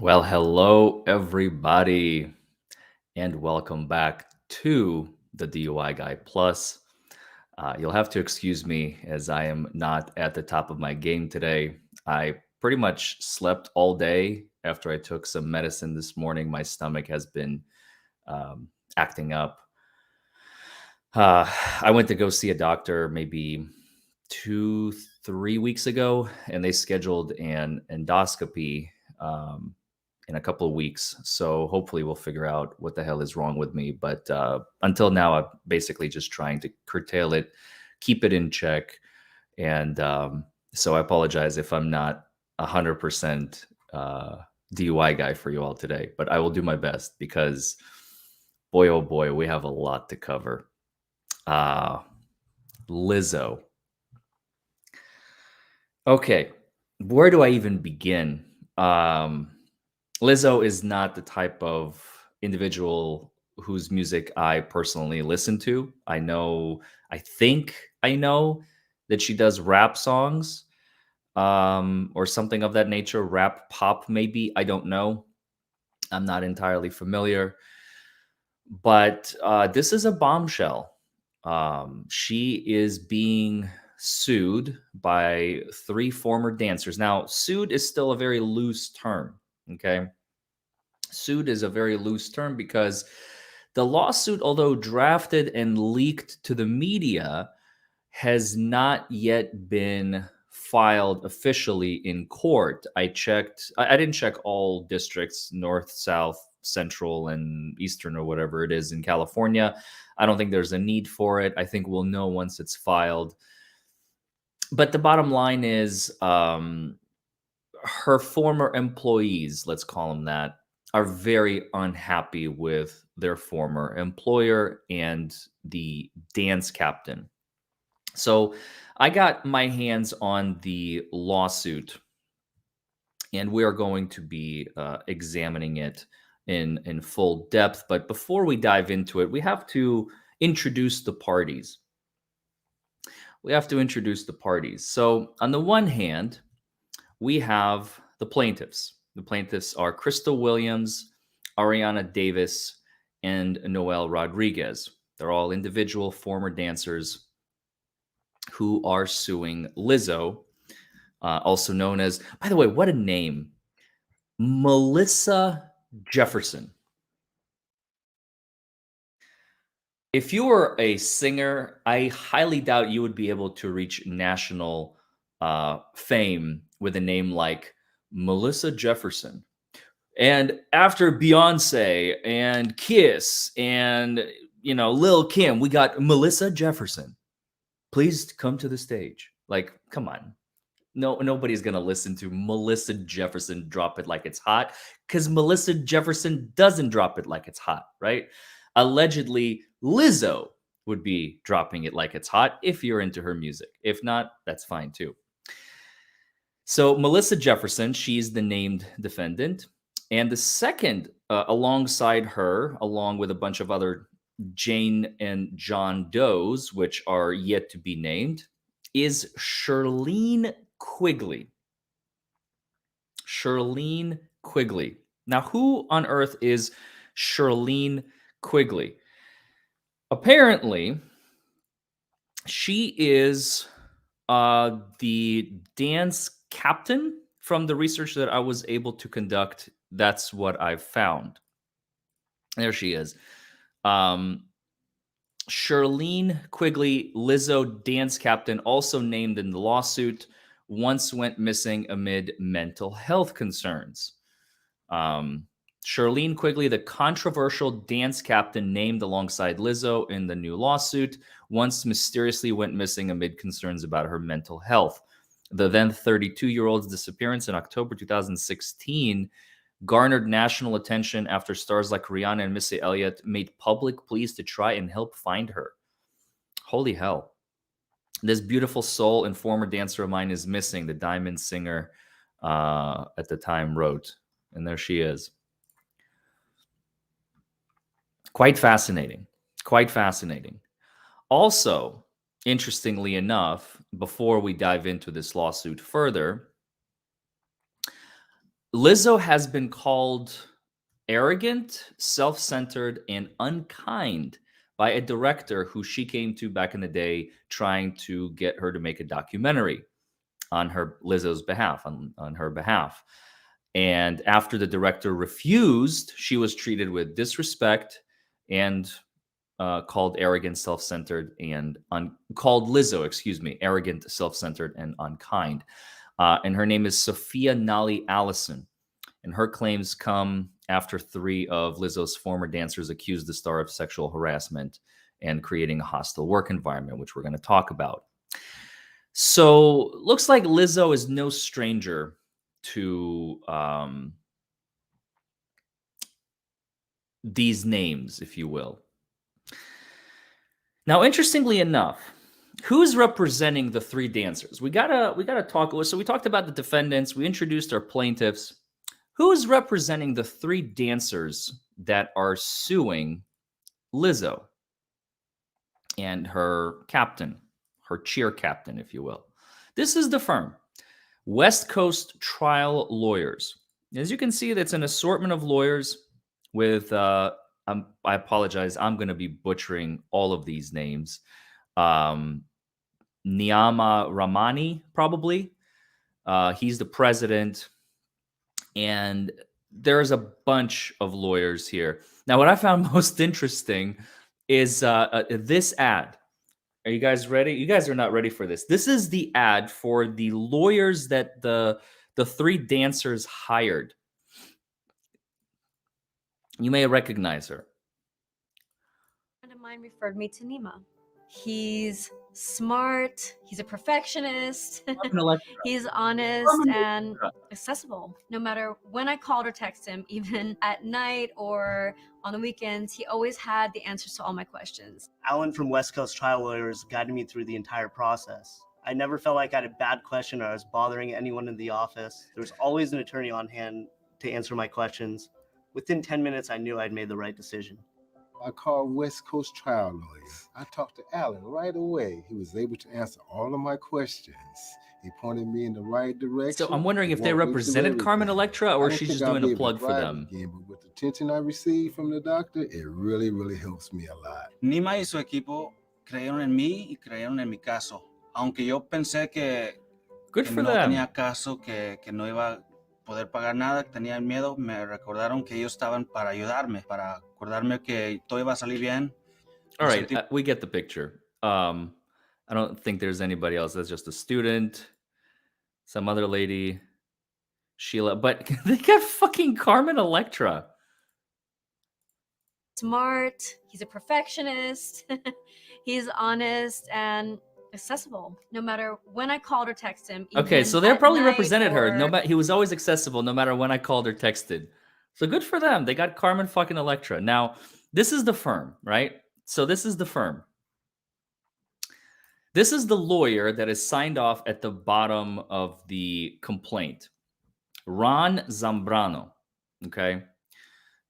Well, hello, everybody, and welcome back to the DUI Guy Plus. You'll have to excuse me as I am not at the top of my game today. I pretty much slept all day after I took some medicine this morning. My stomach has been acting up. I went to go see a doctor maybe 3 weeks ago, and they scheduled an endoscopy in a couple of weeks. So hopefully we'll figure out what the hell is wrong with me. But until now, I'm basically just trying to curtail it, keep it in check. And so I apologize if I'm not 100% DUI guy for you all today, but I will do my best because boy, oh boy, we have a lot to cover. Uh, Lizzo. Okay, where do I even begin? Um, Lizzo is not the type of individual whose music I personally listen to. I think I know that she does rap songs, or something of that nature, rap pop maybe. I don't know. I'm not entirely familiar, but this is a bombshell. She is being sued by three former dancers. Now, sued is still a very loose term. Okay. Sued is a very loose term because the lawsuit, although drafted and leaked to the media, has not yet been filed officially in court. I checked, I didn't check all districts, north, south, central, and eastern, or whatever it is in California. I don't think there's a need for it. I think we'll know once it's filed. But the bottom line is, her former employees, let's call them that, are very unhappy with their former employer and the dance captain. So I got my hands on the lawsuit, and we are going to be examining it in full depth. But before we dive into it, we have to introduce the parties. So on the one hand, we have the plaintiffs. The plaintiffs are Crystal Williams, Ariana Davis, and Noel Rodriguez. They're all individual former dancers who are suing Lizzo, also known as, by the way, what a name, Melissa Jefferson. If you were a singer, I highly doubt you would be able to reach national fame with a name like Melissa Jefferson. And after Beyonce and Kiss and Lil Kim, we got Melissa Jefferson. Please come to the stage. Like, come on. No, nobody's gonna listen to Melissa Jefferson drop it like it's hot because Melissa Jefferson doesn't drop it like it's hot, right? Allegedly, Lizzo would be dropping it like it's hot if you're into her music. If not, that's fine too. So Melissa Jefferson, she's the named defendant. And the second, alongside her, along with a bunch of other Jane and John Does, which are yet to be named, is Shirlene Quigley. Shirlene Quigley. Now, who on earth is Shirlene Quigley? Apparently, she is the dance captain. From the research that I was able to conduct, that's what I've found. There she is. Shirlene Quigley, Lizzo dance captain, also named in the lawsuit, once went missing amid mental health concerns. Shirlene Quigley, the controversial dance captain named alongside Lizzo in the new lawsuit, once mysteriously went missing amid concerns about her mental health. The then 32-year-old's disappearance in October 2016 garnered national attention after stars like Rihanna and Missy Elliott made public pleas to try and help find her. Holy hell. This beautiful soul and former dancer of mine is missing, the Diamond singer at the time wrote. And there she is. Quite fascinating. Quite fascinating. Also, interestingly enough, before we dive into this lawsuit further, Lizzo has been called arrogant, self-centered, and unkind by a director who she came to back in the day trying to get her to make a documentary on Lizzo's behalf, on her behalf. And after the director refused, she was treated with disrespect and called arrogant, self-centered, and called Lizzo, excuse me, arrogant, self-centered, and unkind. And her name is Sophia Nali Allison. And her claims come after 3 of Lizzo's former dancers accused the star of sexual harassment and creating a hostile work environment, which we're going to talk about. So, looks like Lizzo is no stranger to these names, if you will. Now, interestingly enough, who's representing the 3 dancers? We gotta talk. So we talked about the defendants. We introduced our plaintiffs. Who is representing the 3 dancers that are suing Lizzo and her captain, her cheer captain, if you will? This is the firm, West Coast Trial Lawyers. As you can see, that's an assortment of lawyers with, I apologize, I'm going to be butchering all of these names. Niyama Ramani, probably. He's the president. And there's a bunch of lawyers here. Now, what I found most interesting is this ad. Are you guys ready? You guys are not ready for this. This is the ad for the lawyers that the 3 dancers hired. You may recognize her. A friend of mine referred me to Nima. He's smart, he's a perfectionist, he's honest and accessible. No matter when I called or texted him, even at night or on the weekends, he always had the answers to all my questions. Alan from West Coast Trial Lawyers guided me through the entire process. I never felt like I had a bad question or I was bothering anyone in the office. There was always an attorney on hand to answer my questions. Within 10 minutes, I knew I'd made the right decision. I called West Coast Trial Lawyers. I talked to Alan right away. He was able to answer all of my questions. He pointed me in the right direction. So I'm wondering if they represented Carmen Electra or she's just doing a plug for them. Again, but with the attention I received from the doctor, it really, really helps me a lot. Nima y su equipo creyeron en mí y creyeron en mi caso. Aunque yo pensé que no tenía caso, que no iba a poder pagar nada, que tenía miedo, me recordaron que ellos estaban para ayudarme, para acordarme que todo iba a salir bien. All right, we get the picture. I don't think there's anybody else. That's just a student, some other lady, Sheila, but they got fucking Carmen Electra. Smart, he's a perfectionist, he's honest and accessible. No matter when I called or texted him. Okay, so they probably represented her. He was always accessible no matter when I called or texted. So good for them. They got Carmen fucking Electra. Now, this is the firm, right? So this is the firm. This is the lawyer that is signed off at the bottom of the complaint. Ron Zambrano. Okay.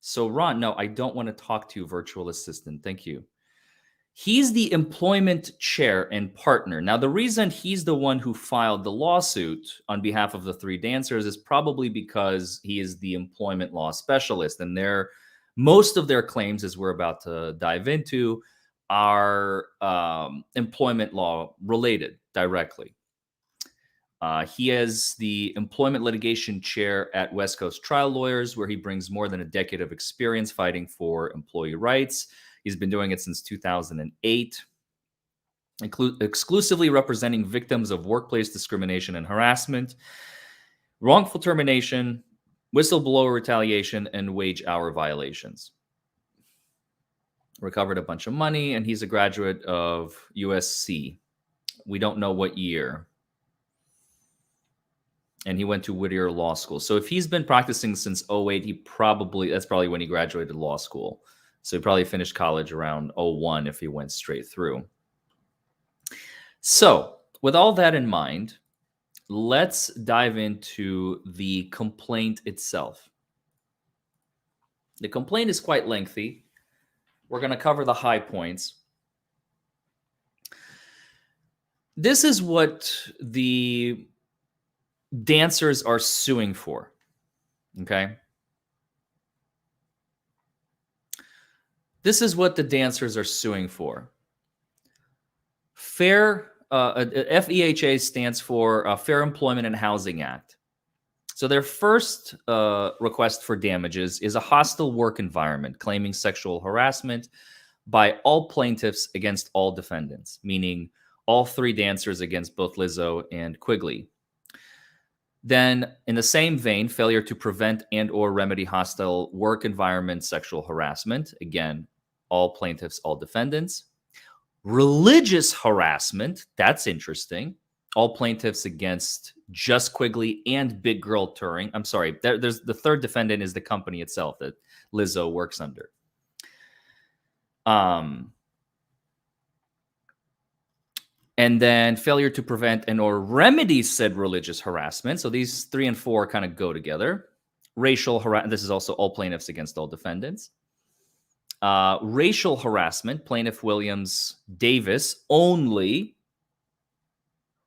So Ron, no, I don't want to talk to you, virtual assistant. Thank you. He's the employment chair and partner. Now, the reason he's the one who filed the lawsuit on behalf of the 3 dancers is probably because he is the employment law specialist. And most of their claims, as we're about to dive into, are employment law related directly. He is the employment litigation chair at West Coast Trial Lawyers, where he brings more than a decade of experience fighting for employee rights. He's been doing it since 2008, exclusively representing victims of workplace discrimination and harassment, wrongful termination, whistleblower retaliation, and wage hour violations. Recovered a bunch of money, and he's a graduate of USC. We don't know what year. And he went to Whittier Law School. So if he's been practicing since 2008, that's probably when he graduated law school. So he probably finished college around 2001 if he went straight through. So with all that in mind, let's dive into the complaint itself. The complaint is quite lengthy. We're going to cover the high points. This is what the dancers are suing for. Okay. This is what the dancers are suing for. FEHA stands for Fair Employment and Housing Act. So their first request for damages is a hostile work environment, claiming sexual harassment by all plaintiffs against all defendants, meaning all three dancers against both Lizzo and Quigley. Then, in the same vein, failure to prevent and or remedy hostile work environment sexual harassment. Again, all plaintiffs, all defendants. Religious harassment. That's interesting. All plaintiffs against just Quigley and Big Girl Touring. I'm sorry. There's the third defendant is the company itself that Lizzo works under. And then failure to prevent and or remedy said religious harassment. So these 3 and 4 kind of go together. Racial harassment. This is also all plaintiffs against all defendants. Racial harassment, plaintiff Williams Davis only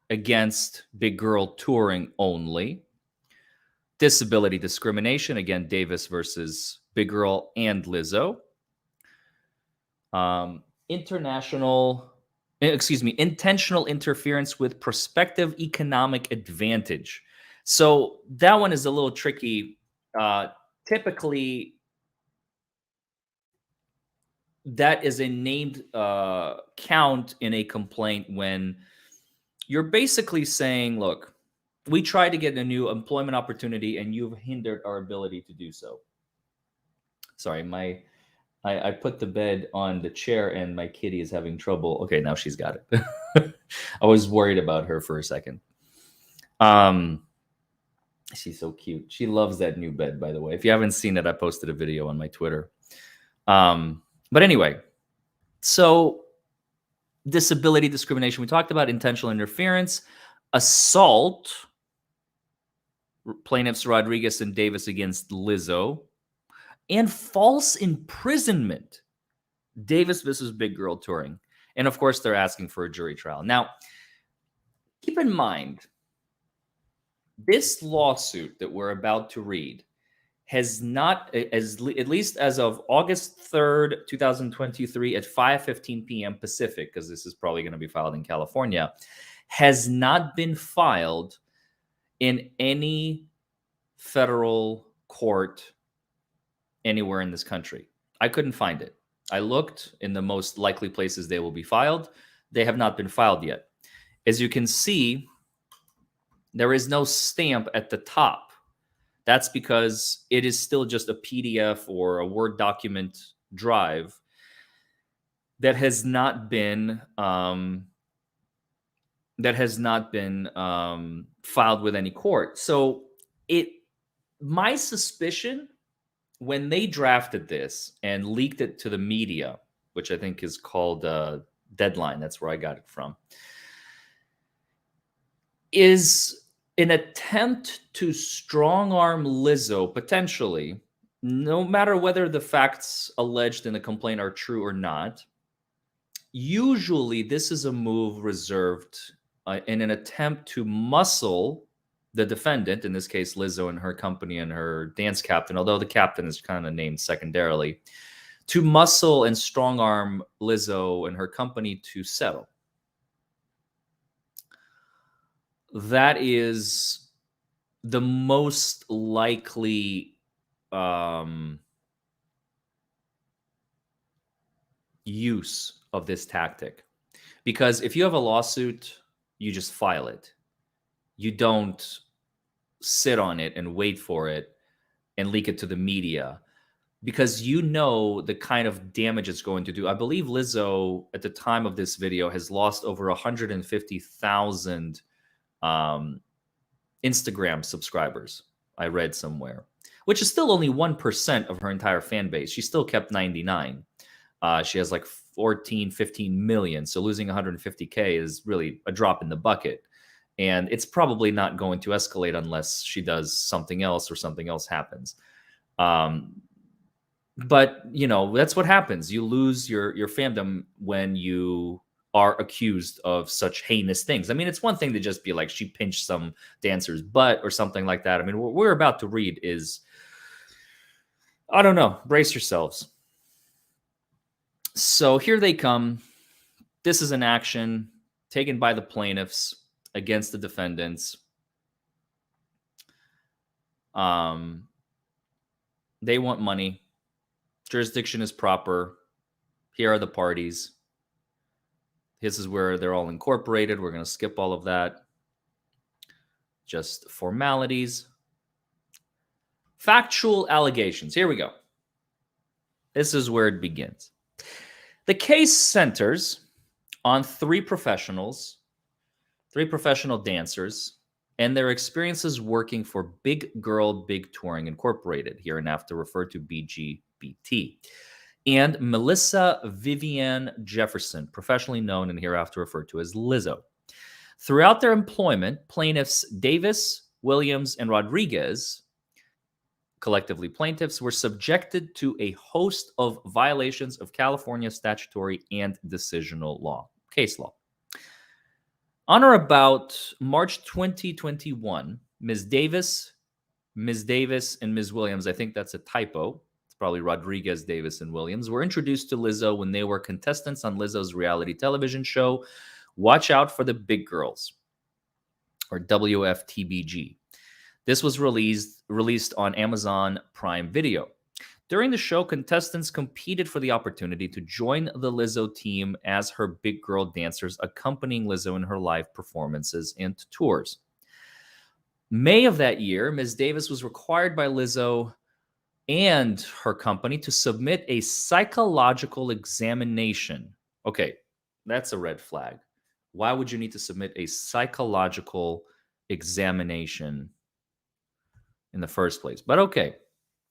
against Big Girl Touring only. Disability discrimination, again, Davis versus Big Girl and Lizzo. Intentional interference with prospective economic advantage. So that one is a little tricky. Typically, that is a named count in a complaint when you're basically saying, look, we tried to get a new employment opportunity and you've hindered our ability to do so. Sorry, I put the bed on the chair and my kitty is having trouble. Okay, now she's got it. I was worried about her for a second. She's so cute. She loves that new bed, by the way. If you haven't seen it, I posted a video on my Twitter. But anyway, so disability discrimination. We talked about intentional interference, assault, plaintiffs Rodriguez and Davis against Lizzo, and false imprisonment, Davis versus Big Girl Touring. And of course, they're asking for a jury trial. Now, keep in mind, this lawsuit that we're about to read has not, at least as of August 3rd, 2023 at 5:15 p.m. Pacific, because this is probably going to be filed in California, has not been filed in any federal court anywhere in this country. I couldn't find it. I looked in the most likely places they will be filed. They have not been filed yet. As you can see, there is no stamp at the top. That's because it is still just a PDF or a Word document drive that has not been filed with any court. So my suspicion, when they drafted this and leaked it to the media, which I think is called Deadline, that's where I got it from, is an attempt to strong-arm Lizzo, potentially, no matter whether the facts alleged in the complaint are true or not. Usually, this is a move reserved in an attempt to muscle the defendant, in this case, Lizzo and her company and her dance captain, although the captain is kind of named secondarily, to muscle and strong-arm Lizzo and her company to settle. That is the most likely use of this tactic. Because if you have a lawsuit, you just file it. You don't sit on it and wait for it and leak it to the media, because you know the kind of damage it's going to do. I believe Lizzo, at the time of this video, has lost over 150,000 Instagram subscribers, I read somewhere, which is still only 1% of her entire fan base. She still kept 99. She has like 14, 15 million. So losing 150K is really a drop in the bucket. And it's probably not going to escalate unless she does something else or something else happens. But, you know, that's what happens. You lose your fandom when you are accused of such heinous things. I mean, it's one thing to just be like, she pinched some dancer's butt or something like that. I mean, what we're about to read is, I don't know, brace yourselves. So here they come. This is an action taken by the plaintiffs against the defendants. They want money. Jurisdiction is proper. Here are the parties. This is where they're all incorporated. We're going to skip all of that. Just formalities. Factual allegations. Here we go. This is where it begins. The case centers on three professional dancers, and their experiences working for Big Girl Big Touring Incorporated, hereinafter referred to BGBT, and Melissa Vivian Jefferson, professionally known and hereafter referred to as Lizzo. Throughout their employment, plaintiffs Davis, Williams, and Rodriguez, collectively plaintiffs, were subjected to a host of violations of California statutory and decisional law, case law. On or about March 2021, Ms. Davis, and Ms. Williams, I think that's a typo, it's probably Rodriguez, Davis, and Williams, were introduced to Lizzo when they were contestants on Lizzo's reality television show, Watch Out for the Big Girls, or WFTBG. This was released on Amazon Prime Video. During the show, contestants competed for the opportunity to join the Lizzo team as her big girl dancers, accompanying Lizzo in her live performances and tours. May of that year, Ms. Davis was required by Lizzo and her company to submit a psychological examination. Okay, that's a red flag. Why would you need to submit a psychological examination in the first place? But okay.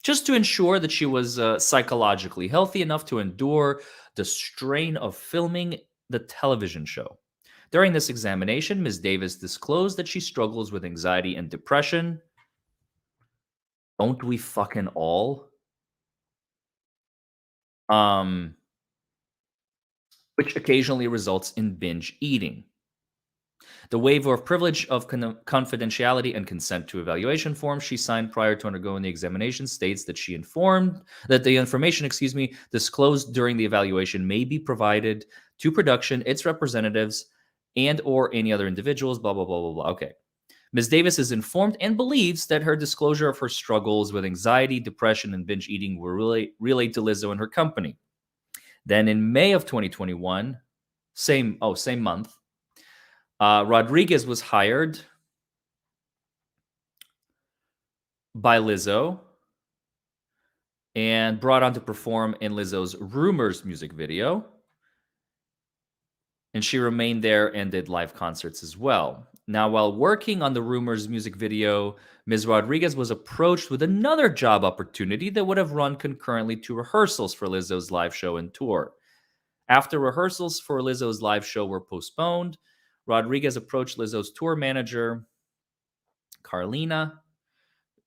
Just to ensure that she was psychologically healthy enough to endure the strain of filming the television show. During this examination, Ms. Davis disclosed that she struggles with anxiety and depression. Don't we fucking all? Which occasionally results in binge eating. The waiver of privilege of confidentiality and consent to evaluation form she signed prior to undergoing the examination states that she informed that the information, disclosed during the evaluation may be provided to production, its representatives, and or any other individuals, blah, blah, blah, blah, blah. Okay. Ms. Davis is informed and believes that her disclosure of her struggles with anxiety, depression, and binge eating were relayed to Lizzo and her company. Then in May of 2021, same month, Rodriguez was hired by Lizzo and brought on to perform in Lizzo's Rumors music video. And she remained there and did live concerts as well. Now, while working on the Rumors music video, Ms. Rodriguez was approached with another job opportunity that would have run concurrently to rehearsals for Lizzo's live show and tour. After rehearsals for Lizzo's live show were postponed, Rodriguez approached Lizzo's tour manager, Carlina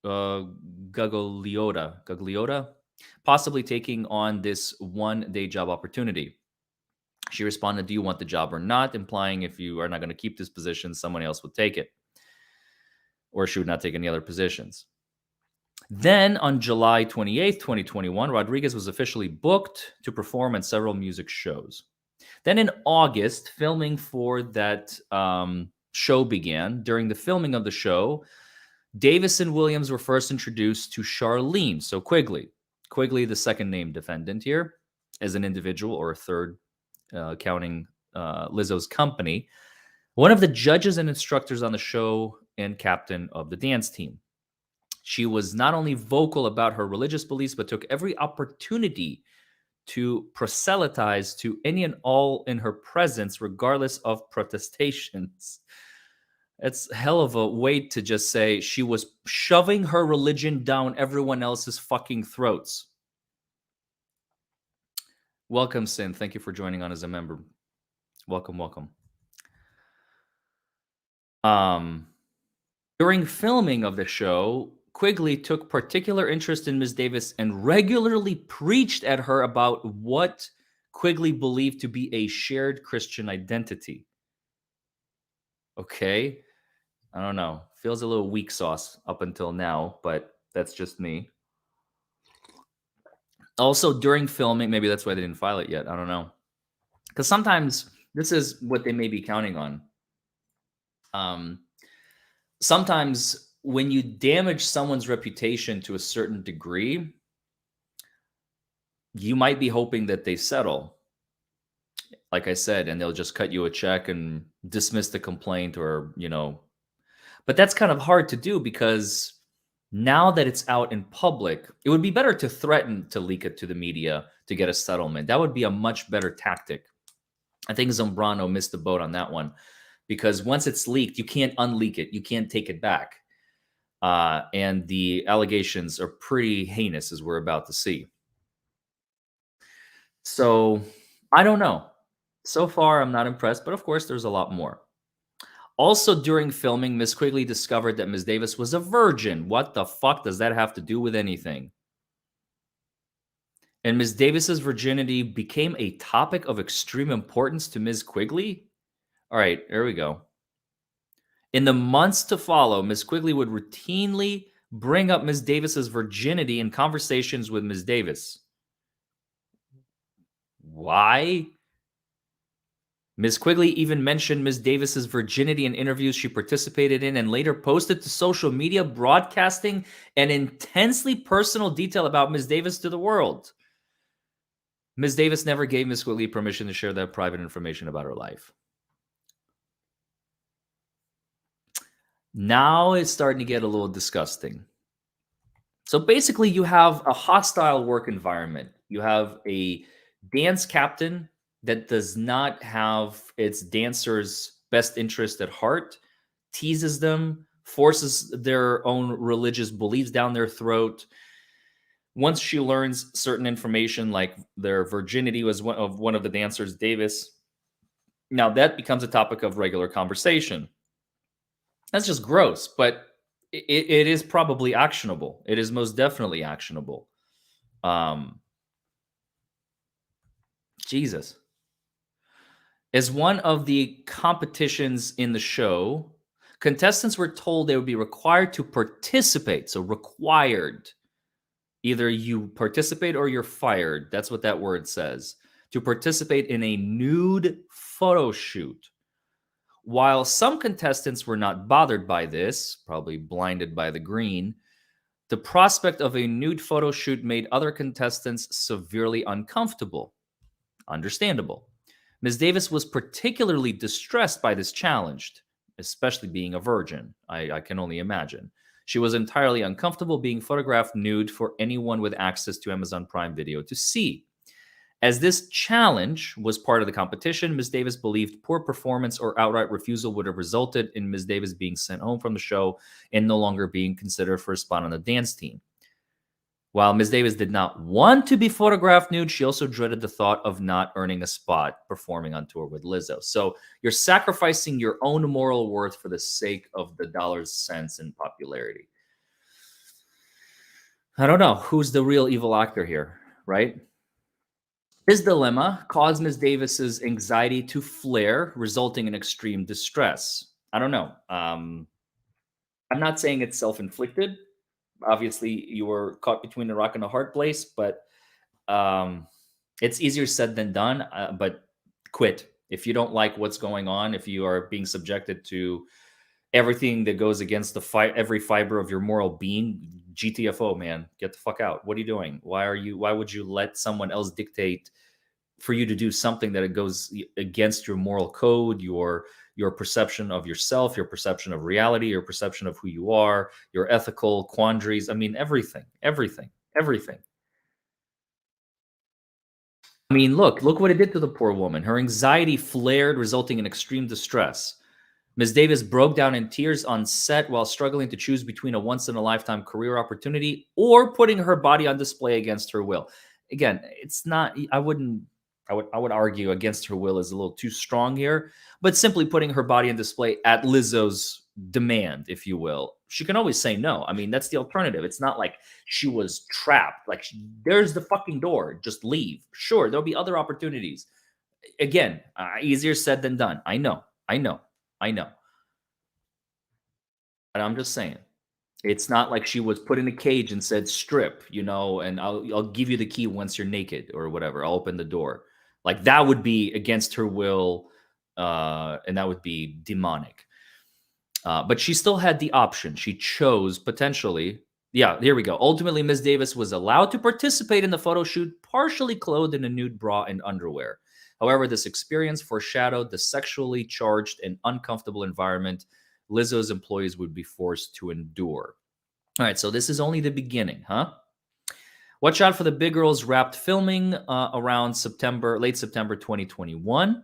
Gagliotta, possibly taking on this one-day job opportunity. She responded, "Do you want the job or not?" implying if you are not going to keep this position, someone else would take it. Or she would not take any other positions. Then on July 28th, 2021, Rodriguez was officially booked to perform in several music shows. Then in August, filming for that show began. During the filming of the show, Davis and Williams were first introduced to Charlene, so Quigley, the second named defendant here, as an individual, or a third, counting Lizzo's company, one of the judges and instructors on the show and captain of the dance team. She was not only vocal about her religious beliefs, but took every opportunity to proselytize to any and all in her presence, regardless of protestations. It's hell of a way to just say she was shoving her religion down everyone else's fucking throats. Welcome, Sin. Thank you for joining on as a member. Welcome. During filming of the show, Quigley took particular interest in Ms. Davis and regularly preached at her about what Quigley believed to be a shared Christian identity. Okay. I don't know. Feels a little weak sauce up until now, but that's just me. Also, during filming, maybe that's why they didn't file it yet. I don't know. Because sometimes this is what they may be counting on. Sometimes when you damage someone's reputation to a certain degree, you might be hoping that they settle, like I said, and they'll just cut you a check and dismiss the complaint, or, but that's kind of hard to do, because now that it's out in public, it would be better to threaten to leak it to the media to get a settlement. That would be a much better tactic. I think Zambrano missed the boat on that one, because once it's leaked, you can't unleak it. You can't take it back. And the allegations are pretty heinous, as we're about to see. So I don't know. So far, I'm not impressed, but of course, there's a lot more. Also, during filming, Miss Quigley discovered that Ms. Davis was a virgin. What the fuck does that have to do with anything? And Ms. Davis's virginity became a topic of extreme importance to Ms. Quigley? All right, here we go. In the months to follow, Ms. Quigley would routinely bring up Ms. Davis's virginity in conversations with Ms. Davis. Why? Ms. Quigley even mentioned Ms. Davis's virginity in interviews she participated in, and later posted to social media, broadcasting an intensely personal detail about Ms. Davis to the world. Ms. Davis never gave Ms. Quigley permission to share that private information about her life. Now it's starting to get a little disgusting. So basically, you have a hostile work environment. You have a dance captain that does not have its dancers' best interest at heart, teases them, forces their own religious beliefs down their throat. Once she learns certain information, like their virginity was one of the dancers, Davis, now that becomes a topic of regular conversation. That's just gross, but it is probably actionable. It is most definitely actionable. Jesus. As one of the competitions in the show, contestants were told they would be required to participate. So required. Either you participate or you're fired. That's what that word says. To participate in a nude photo shoot. While some contestants were not bothered by this, probably blinded by the green, the prospect of a nude photo shoot made other contestants severely uncomfortable. Understandable. Ms. Davis was particularly distressed by this challenge, especially being a virgin. I can only imagine. She was entirely uncomfortable being photographed nude for anyone with access to Amazon Prime Video to see. As this challenge was part of the competition, Ms. Davis believed poor performance or outright refusal would have resulted in Ms. Davis being sent home from the show and no longer being considered for a spot on the dance team. While Ms. Davis did not want to be photographed nude, she also dreaded the thought of not earning a spot performing on tour with Lizzo. So you're sacrificing your own moral worth for the sake of the dollars, cents, and popularity. I don't know. Who's the real evil actor here, right? This dilemma caused Ms. Davis's anxiety to flare, resulting in extreme distress. I don't know. I'm not saying it's self-inflicted. Obviously, you were caught between a rock and a hard place, but it's easier said than done. But quit. If you don't like what's going on, if you are being subjected to everything that goes against every fiber of your moral being, GTFO, man, get the fuck out. What are you doing? Why would you let someone else dictate for you to do something that it goes against your moral code, your perception of yourself, your perception of reality, your perception of who you are, your ethical quandaries? I mean, everything. I mean, look what it did to the poor woman. Her anxiety flared, resulting in extreme distress. Ms. Davis broke down in tears on set while struggling to choose between a once-in-a-lifetime career opportunity or putting her body on display against her will. Again, it's not, I would argue against her will is a little too strong here, but simply putting her body on display at Lizzo's demand, if you will, She can always say no. I mean, that's the alternative. It's not like she was trapped. Like, there's the fucking door. Just leave. Sure, there'll be other opportunities. Again, easier said than done. I know. But I'm just saying. It's not like she was put in a cage and said, strip, and I'll give you the key once you're naked or whatever. I'll open the door. Like, that would be against her will, and that would be demonic. But she still had the option. She chose potentially. Yeah, here we go. Ultimately, Ms. Davis was allowed to participate in the photo shoot, partially clothed in a nude bra and underwear. However, this experience foreshadowed the sexually charged and uncomfortable environment Lizzo's employees would be forced to endure. All right, so this is only the beginning, huh? Watch out for the Big Girls wrapped filming around late September 2021.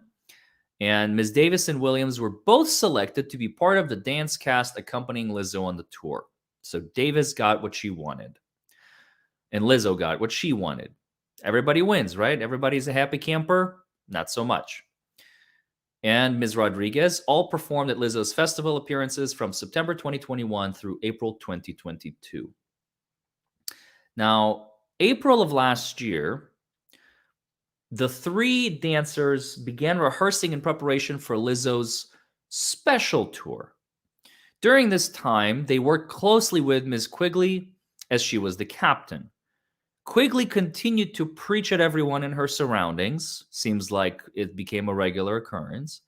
And Ms. Davis and Williams were both selected to be part of the dance cast accompanying Lizzo on the tour. So Davis got what she wanted. And Lizzo got what she wanted. Everybody wins, right? Everybody's a happy camper? Not so much. And Ms. Rodriguez all performed at Lizzo's festival appearances from September 2021 through April 2022. Now, April of last year, the three dancers began rehearsing in preparation for Lizzo's special tour. During this time, they worked closely with Ms. Quigley as she was the captain. Quigley continued to preach at everyone in her surroundings. Seems like it became a regular occurrence,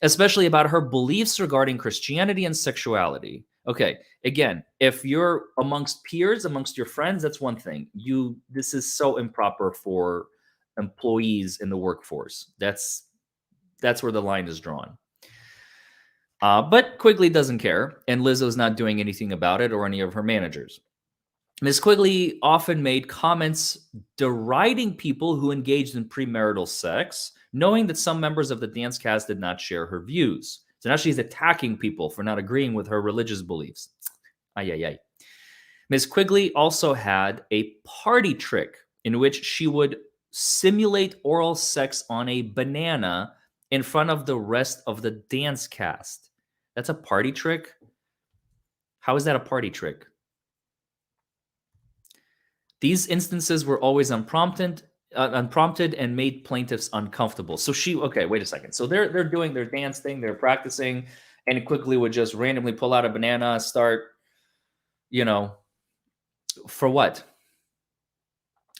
especially about her beliefs regarding Christianity and sexuality. Okay, again, if you're amongst peers, amongst your friends, that's one thing. This is so improper for employees in the workforce. That's where the line is drawn. But Quigley doesn't care, and Lizzo's not doing anything about it, or any of her managers. Ms. Quigley often made comments deriding people who engaged in premarital sex, knowing that some members of the dance cast did not share her views. So now she's attacking people for not agreeing with her religious beliefs. Ay, ay, ay. Ms. Quigley also had a party trick in which she would simulate oral sex on a banana in front of the rest of the dance cast. That's a party trick? How is that a party trick? These instances were always unprompted and made plaintiffs uncomfortable. So okay, wait a second. So they're doing their dance thing, they're practicing, and Quigley would just randomly pull out a banana, start, for what?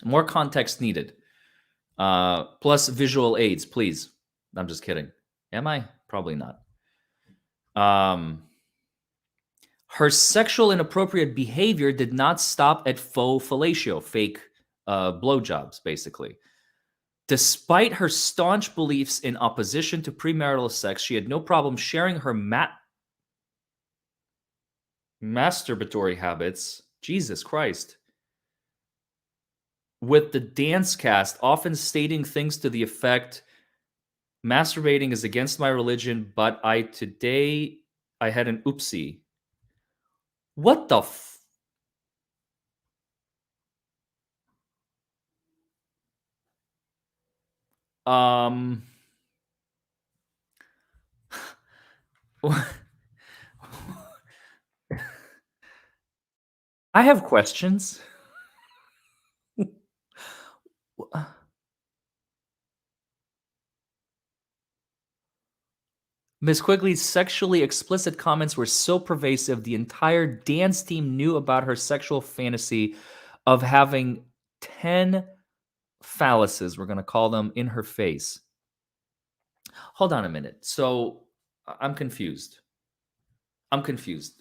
More context needed. Plus visual aids, please. I'm just kidding. Am I? Probably not. Her sexual inappropriate behavior did not stop at faux fellatio, fake blowjobs, basically. Despite her staunch beliefs in opposition to premarital sex, she had no problem sharing her masturbatory habits, Jesus Christ, with the dance cast, often stating things to the effect, masturbating is against my religion, but today I had an oopsie. What the I have questions. Ms. Quigley's sexually explicit comments were so pervasive, the entire dance team knew about her sexual fantasy of having 10 phalluses, we're going to call them, in her face. Hold on a minute. So I'm confused.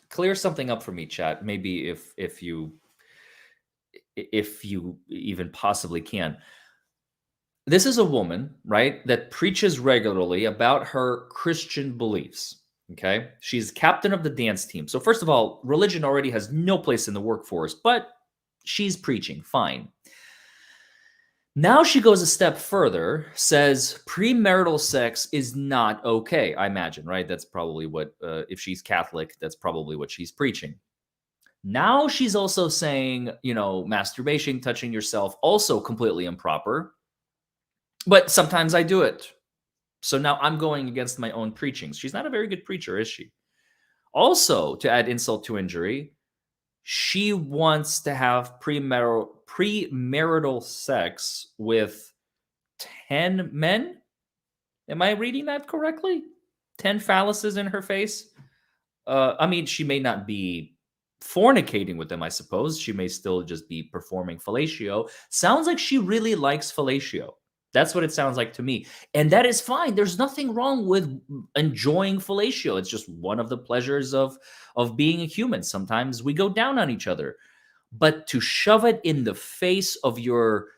Clear something up for me, chat. Maybe if you even possibly can. This is a woman, right, that preaches regularly about her Christian beliefs. Okay, she's captain of the dance team. So first of all, religion already has no place in the workforce, but she's preaching. Fine. Now she goes a step further, says premarital sex is not okay. I imagine, right? That's probably what, if she's Catholic, that's probably what she's preaching. Now she's also saying, masturbation, touching yourself, also completely improper. But sometimes I do it. So now I'm going against my own preachings. She's not a very good preacher, is she? Also, to add insult to injury, she wants to have premarital sex with 10 men. Am I reading that correctly? 10 phalluses in her face? I mean, she may not be fornicating with them, I suppose. She may still just be performing fellatio. Sounds like she really likes fellatio. That's what it sounds like to me. And that is fine. There's nothing wrong with enjoying fellatio. It's just one of the pleasures of being a human. Sometimes we go down on each other. But to shove it in the face of your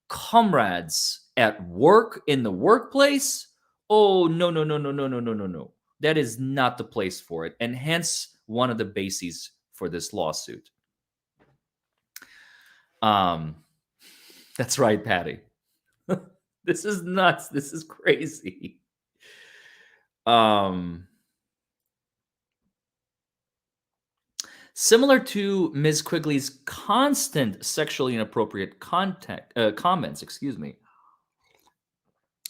comrades at work, in the workplace, oh, no, no, no, no, no, no, no, no, no. That is not the place for it. And hence one of the bases for this lawsuit. That's right, Patty. This is nuts. This is crazy. Similar to Ms. Quigley's constant sexually inappropriate comments,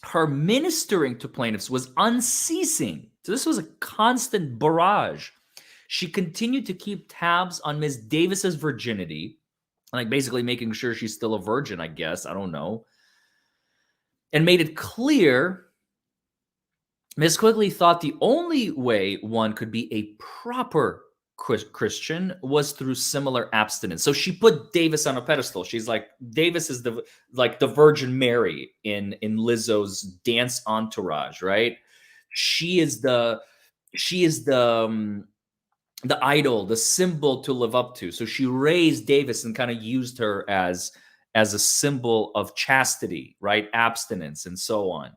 her ministering to plaintiffs was unceasing. So this was a constant barrage. She continued to keep tabs on Ms. Davis's virginity, like basically making sure she's still a virgin, I guess. I don't know. And made it clear Ms. Quigley thought the only way one could be a proper Christian was through similar abstinence. So she put Davis on a pedestal. She's like, Davis is the Virgin Mary in Lizzo's dance entourage, right? She is the idol, the symbol to live up to. So she raised Davis and kind of used her as a symbol of chastity, right? Abstinence and so on.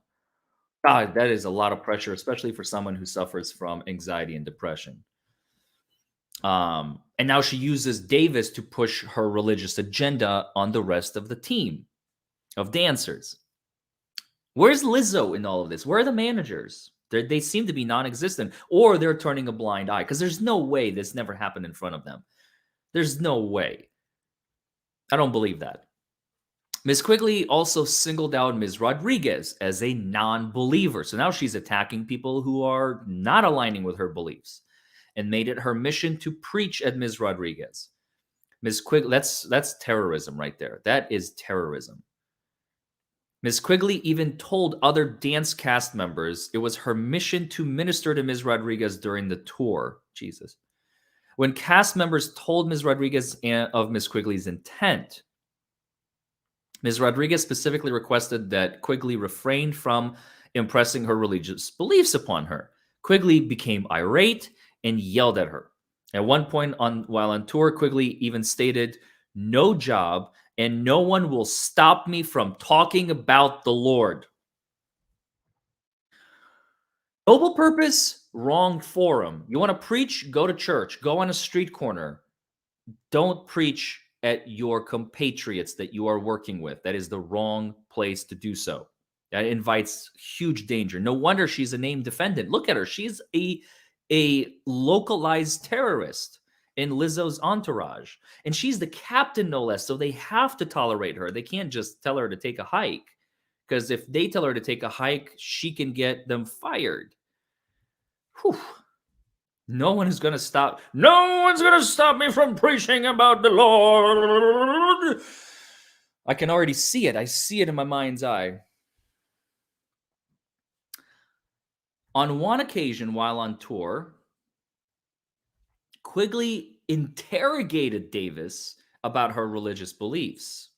God, that is a lot of pressure, especially for someone who suffers from anxiety and depression. And now she uses Davis to push her religious agenda on the rest of the team of dancers. Where's Lizzo in all of this? Where are the managers? They seem to be non-existent, or they're turning a blind eye, because there's no way this never happened in front of them. There's no way. I don't believe that. Ms. Quigley also singled out Ms. Rodriguez as a non-believer. So now she's attacking people who are not aligning with her beliefs, and made it her mission to preach at Ms. Rodriguez. Ms. Quigley, that's terrorism right there. That is terrorism. Ms. Quigley even told other dance cast members it was her mission to minister to Ms. Rodriguez during the tour. Jesus. When cast members told Ms. Rodriguez of Ms. Quigley's intent, Ms. Rodriguez specifically requested that Quigley refrain from impressing her religious beliefs upon her. Quigley became irate and yelled at her. At one point while on tour, Quigley even stated, "No job, and no one will stop me from talking about the Lord." Noble purpose, wrong forum. You want to preach? Go to church. Go on a street corner. Don't preach at your compatriots that you are working with. That is the wrong place to do so. That invites huge danger. No wonder she's a named defendant. Look at her. She's a localized terrorist in Lizzo's entourage. And she's the captain, no less. So they have to tolerate her. They can't just tell her to take a hike. Because if they tell her to take a hike, she can get them fired. Whew. No one is going to stop. No one's going to stop me from preaching about the Lord. I can already see it. I see it in my mind's eye. On one occasion, while on tour, Quigley interrogated Davis about her religious beliefs.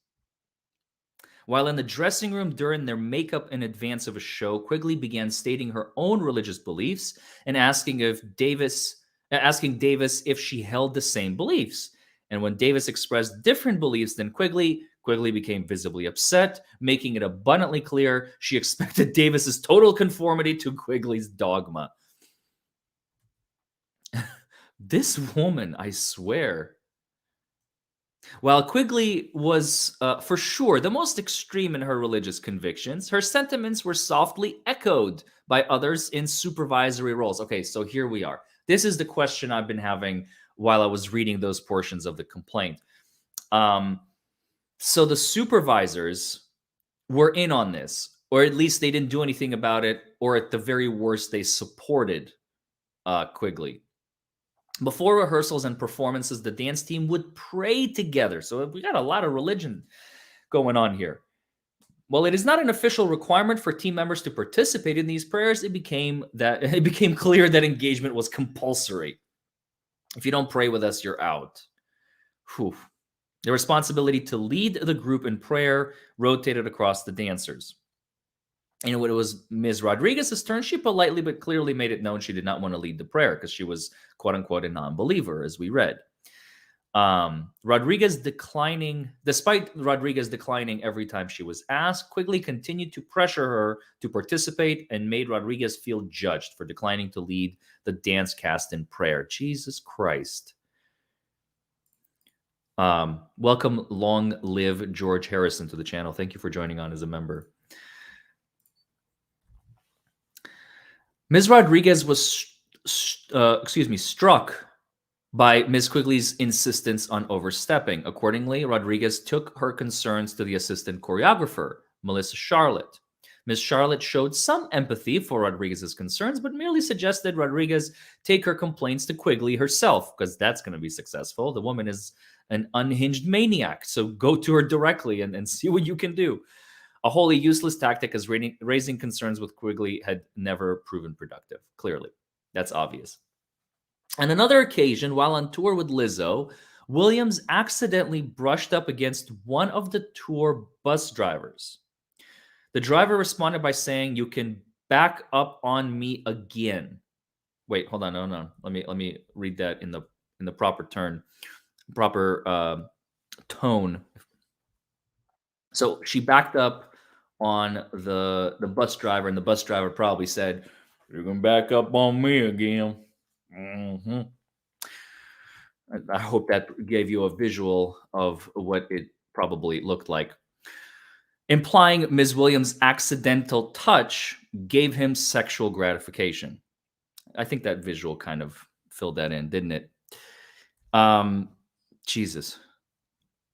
While in the dressing room during their makeup in advance of a show, Quigley began stating her own religious beliefs and asking Davis if she held the same beliefs. And when Davis expressed different beliefs than Quigley became visibly upset, making it abundantly clear she expected Davis's total conformity to Quigley's dogma. This woman, I swear. While Quigley was, for sure, the most extreme in her religious convictions, her sentiments were softly echoed by others in supervisory roles. Okay, so here we are. This is the question I've been having while I was reading those portions of the complaint. So the supervisors were in on this, or at least they didn't do anything about it, or at the very worst, they supported Quigley. Before rehearsals and performances, the dance team would pray together. So we got a lot of religion going on here. While it is not an official requirement for team members to participate in these prayers, it became clear that engagement was compulsory. If you don't pray with us, you're out. Whew. The responsibility to lead the group in prayer rotated across the dancers. And when it was Ms. Rodriguez's turn, she politely but clearly made it known she did not want to lead the prayer because she was, quote unquote, a non-believer, as we read. Despite Rodriguez declining every time she was asked, Quigley continued to pressure her to participate and made Rodriguez feel judged for declining to lead the dance cast in prayer. Jesus Christ. Welcome, long live George Harrison, to the channel. Thank you for joining on as a member. Ms. Rodriguez was, struck by Ms. Quigley's insistence on overstepping. Accordingly, Rodriguez took her concerns to the assistant choreographer, Melissa Charlotte. Ms. Charlotte showed some empathy for Rodriguez's concerns, but merely suggested Rodriguez take her complaints to Quigley herself, because that's going to be successful. The woman is an unhinged maniac, so go to her directly and see what you can do. A wholly useless tactic, as raising concerns with Quigley had never proven productive. Clearly, that's obvious. On another occasion, while on tour with Lizzo, Williams accidentally brushed up against one of the tour bus drivers. The driver responded by saying, "You can back up on me again." Wait, hold on, no. Let me read that in the proper tone. So she backed up on the bus driver, and the bus driver probably said, "You're gonna back up on me again." Mm-hmm. I hope that gave you a visual of what it probably looked like. Implying Ms. Williams' accidental touch gave him sexual gratification. I think that visual kind of filled that in, didn't it? Jesus.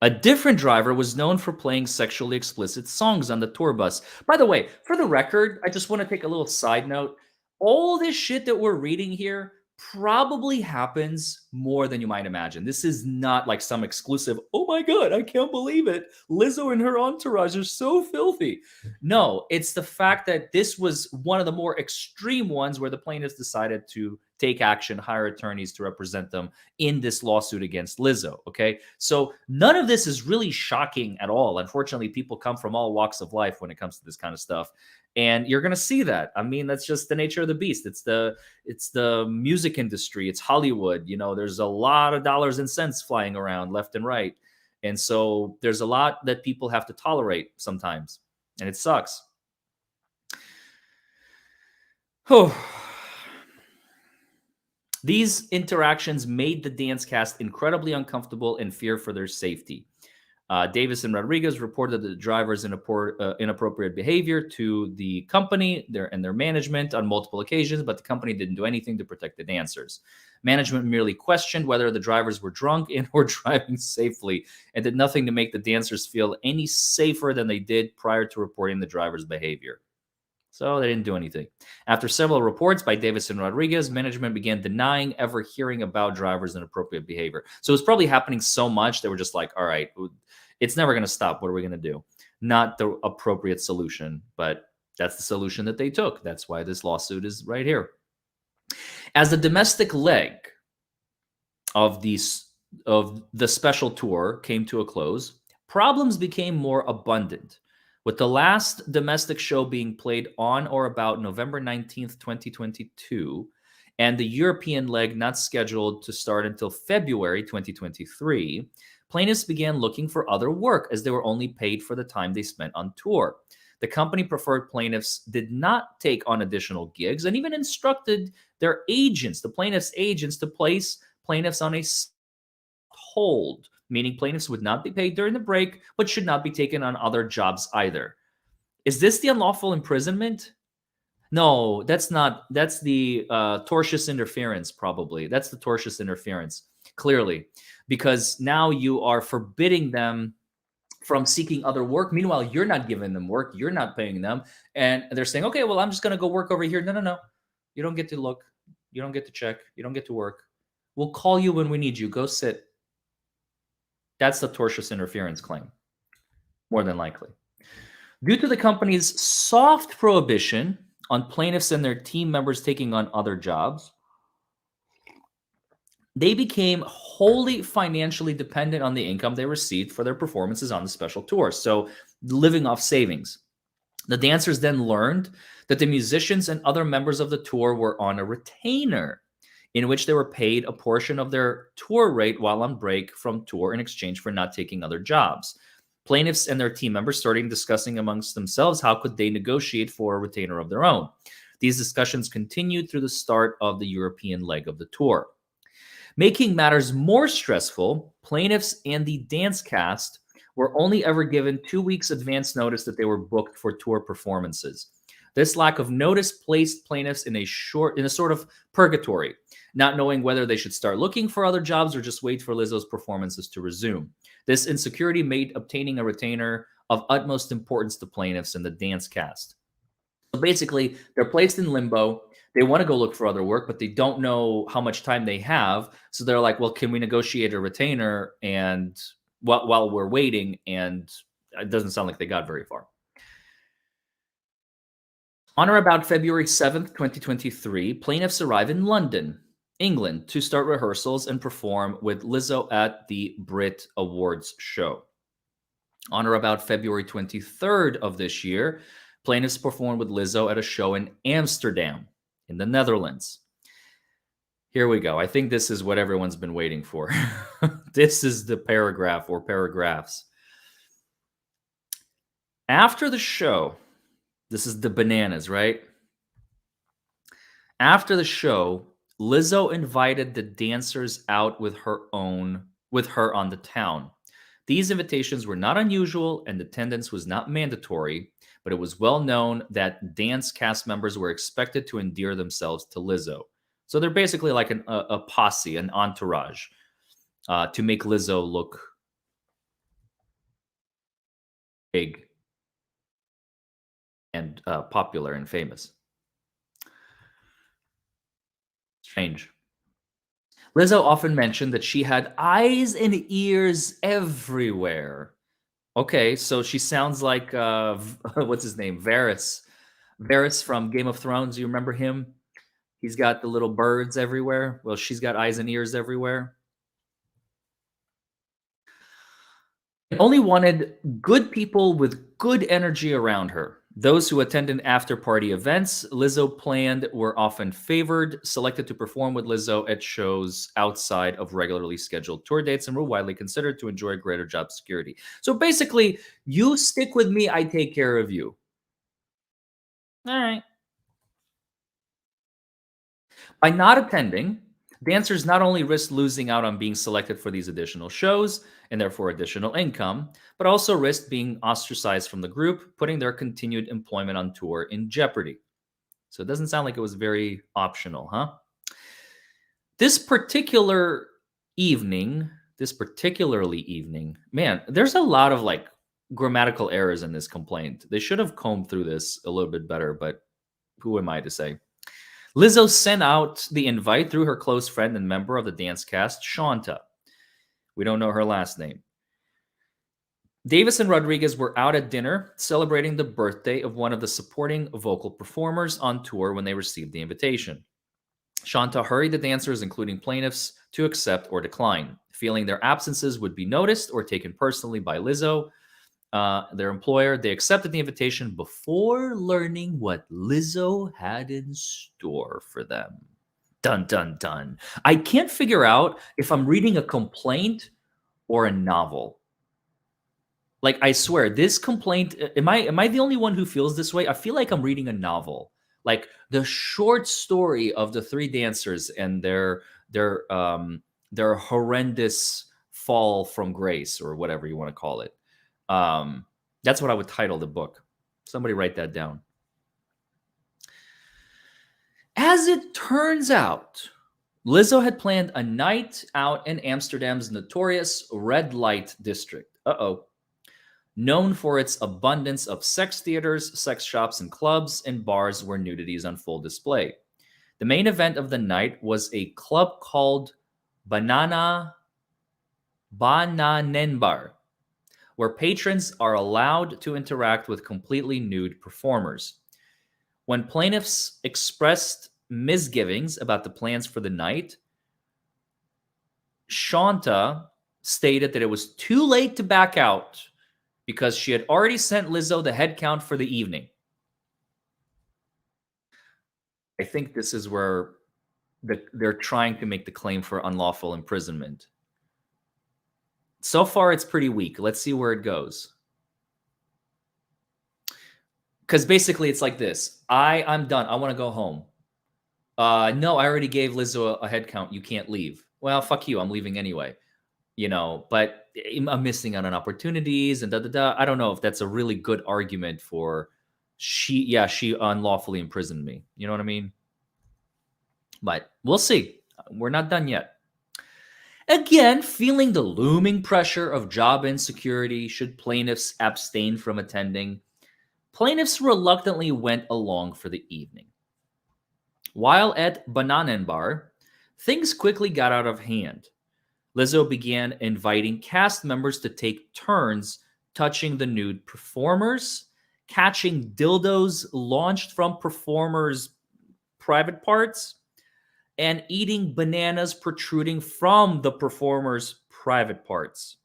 A different driver was known for playing sexually explicit songs on the tour bus. By the way, for the record, I just want to take a little side note. All this shit that we're reading here probably happens more than you might imagine. This is not like some exclusive, oh my God, I can't believe it, Lizzo and her entourage are so filthy. No, it's the fact that this was one of the more extreme ones where the plaintiffs decided to take action, hire attorneys to represent them in this lawsuit against Lizzo, okay? So none of this is really shocking at all. Unfortunately, people come from all walks of life when it comes to this kind of stuff. And you're going to see that. I mean, that's just the nature of the beast. It's the music industry. It's Hollywood. You know, there's a lot of dollars and cents flying around left and right. And so there's a lot that people have to tolerate sometimes. And it sucks. Oh. These interactions made the dance cast incredibly uncomfortable and fear for their safety. Davis and Rodriguez reported the driver's inappropriate behavior to the company and their management on multiple occasions, but the company didn't do anything to protect the dancers. Management merely questioned whether the drivers were drunk and or driving safely, and did nothing to make the dancers feel any safer than they did prior to reporting the driver's behavior. So they didn't do anything. After several reports by Davis and Rodriguez, management began denying ever hearing about drivers' inappropriate behavior. So it was probably happening so much they were just like, all right, it's never going to stop. What are we going to do? Not the appropriate solution, but that's the solution that they took. That's why this lawsuit is right here. As the domestic leg of the special tour came to a close, problems became more abundant, with the last domestic show being played on or about November 19th, 2022, and the European leg not scheduled to start until February 2023, plaintiffs began looking for other work as they were only paid for the time they spent on tour. The company preferred plaintiffs did not take on additional gigs and even instructed their agents, the plaintiffs' agents, to place plaintiffs on a hold, meaning plaintiffs would not be paid during the break, but should not be taken on other jobs either. Is this the unlawful imprisonment? No, that's not. That's the tortious interference, probably. That's the tortious interference, clearly, because now you are forbidding them from seeking other work. Meanwhile, you're not giving them work. You're not paying them. And they're saying, okay, well, I'm just going to go work over here. No. You don't get to look. You don't get to check. You don't get to work. We'll call you when we need you. Go sit. That's the tortious interference claim, more than likely. Due to the company's soft prohibition on plaintiffs and their team members taking on other jobs, they became wholly financially dependent on the income they received for their performances on the special tour. So, living off savings. The dancers then learned that the musicians and other members of the tour were on a retainer, in which they were paid a portion of their tour rate while on break from tour in exchange for not taking other jobs. Plaintiffs and their team members started discussing amongst themselves how could they negotiate for a retainer of their own. These discussions continued through the start of the European leg of the tour. Making matters more stressful, plaintiffs and the dance cast were only ever given 2 weeks advance notice that they were booked for tour performances. This lack of notice placed plaintiffs in a sort of purgatory, not knowing whether they should start looking for other jobs or just wait for Lizzo's performances to resume. This insecurity made obtaining a retainer of utmost importance to plaintiffs and the dance cast. So basically, they're placed in limbo. They want to go look for other work, but they don't know how much time they have. So they're like, well, can we negotiate a retainer and while we're waiting? And it doesn't sound like they got very far. On or about February 7th, 2023, plaintiffs arrive in London, England, to start rehearsals and perform with Lizzo at the Brit Awards show. On or about February 23rd of this year, plaintiffs performed with Lizzo at a show in Amsterdam, in the Netherlands. Here we go. I think this is what everyone's been waiting for. This is the paragraph or paragraphs. After the show, this is the bananas, right? After the show, Lizzo invited the dancers out with her on the town. These invitations were not unusual and attendance was not mandatory, but it was well known that dance cast members were expected to endear themselves to Lizzo. So they're basically like a posse, an entourage, to make Lizzo look big and popular and famous. Strange. Lizzo often mentioned that she had eyes and ears everywhere. Okay, so she sounds like what's his name? Varys. Varys from Game of Thrones. You remember him? He's got the little birds everywhere. Well, she's got eyes and ears everywhere. Only wanted good people with good energy around her. Those who attended after-party events Lizzo planned were often favored, selected to perform with Lizzo at shows outside of regularly scheduled tour dates, and were widely considered to enjoy greater job security. So basically, you stick with me, I take care of you. All right. By not attending, dancers not only risked losing out on being selected for these additional shows and therefore additional income, but also risked being ostracized from the group, putting their continued employment on tour in jeopardy. So it doesn't sound like it was very optional, huh? This particularly evening, man, there's a lot of like grammatical errors in this complaint. They should have combed through this a little bit better, but who am I to say? Lizzo sent out the invite through her close friend and member of the dance cast, Shanta. We don't know her last name. Davis and Rodriguez were out at dinner celebrating the birthday of one of the supporting vocal performers on tour when they received the invitation. Shanta hurried the dancers, including plaintiffs, to accept or decline, feeling their absences would be noticed or taken personally by Lizzo, their employer. They accepted the invitation before learning what Lizzo had in store for them. Dun, dun, dun. I can't figure out if I'm reading a complaint or a novel. Like, I swear, this complaint, am I the only one who feels this way? I feel like I'm reading a novel. Like the short story of the three dancers and their horrendous fall from grace, or whatever you want to call it. That's what I would title the book. Somebody write that down. As it turns out, Lizzo had planned a night out in Amsterdam's notorious red light district. Known for its abundance of sex theaters, sex shops, and clubs and bars where nudity is on full display. The main event of the night was a club called Bananenbar, where patrons are allowed to interact with completely nude performers. When plaintiffs expressed misgivings about the plans for the night, Shanta stated that it was too late to back out because she had already sent Lizzo the head count for the evening. I think this is where they're trying to make the claim for unlawful imprisonment. So far, it's pretty weak. Let's see where it goes. Because basically, it's like this. I'm done. I want to go home. No, I already gave Lizzo a head count. You can't leave. Well, fuck you. I'm leaving anyway. But I'm missing out on opportunities and da-da-da. I don't know if that's a really good argument for she unlawfully imprisoned me. You know what I mean? But we'll see. We're not done yet. Again, feeling the looming pressure of job insecurity should plaintiffs abstain from attending, plaintiffs reluctantly went along for the evening. While at Bananenbar, things quickly got out of hand. Lizzo began inviting cast members to take turns touching the nude performers, catching dildos launched from performers' private parts, and eating bananas protruding from the performers' private parts.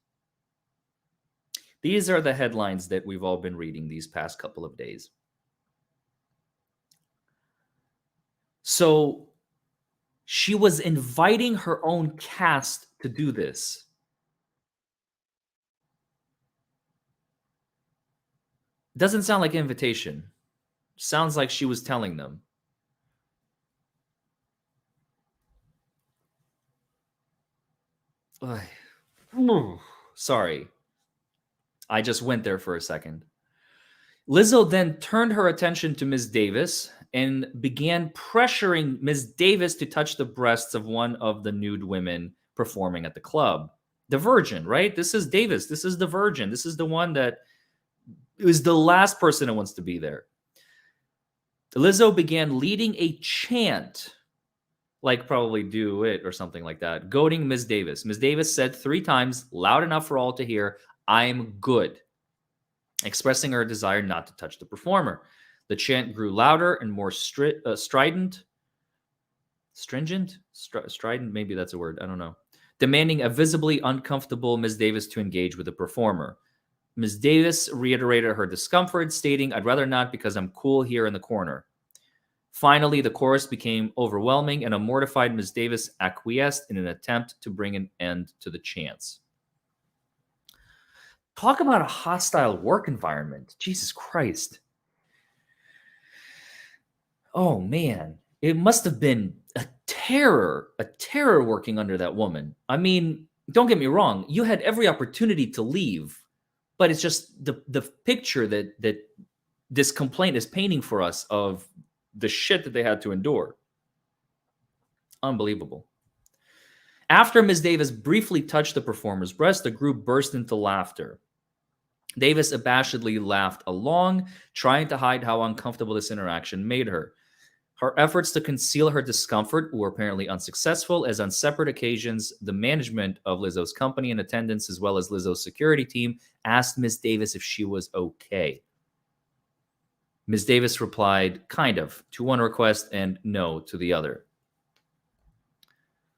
These are the headlines that we've all been reading these past couple of days. So she was inviting her own cast to do this. Doesn't sound like invitation. Sounds like she was telling them. Sorry. I just went there for a second. Lizzo then turned her attention to Ms. Davis and began pressuring Ms. Davis to touch the breasts of one of the nude women performing at the club. The virgin, right? This is Davis. This is the virgin. This is the one that is the last person that wants to be there. Lizzo began leading a chant, like probably do it or something like that, goading Ms. Davis. Ms. Davis said 3 times, loud enough for all to hear, "I'm good," expressing her desire not to touch the performer. The chant grew louder and more strident. Stringent? Strident? Maybe that's a word. I don't know. Demanding a visibly uncomfortable Ms. Davis to engage with the performer. Ms. Davis reiterated her discomfort, stating, "I'd rather not because I'm cool here in the corner." Finally, the chorus became overwhelming, and a mortified Ms. Davis acquiesced in an attempt to bring an end to the chants. Talk about a hostile work environment. Jesus Christ. Oh, man. It must have been a terror working under that woman. I mean, don't get me wrong. You had every opportunity to leave, but it's just the picture that this complaint is painting for us of the shit that they had to endure. Unbelievable. After Ms. Davis briefly touched the performer's breast, the group burst into laughter. Davis abashedly laughed along, trying to hide how uncomfortable this interaction made her. Her efforts to conceal her discomfort were apparently unsuccessful, as on separate occasions, the management of Lizzo's company in attendance, as well as Lizzo's security team, asked Ms. Davis if she was okay. Ms. Davis replied, kind of, to one request and no to the other.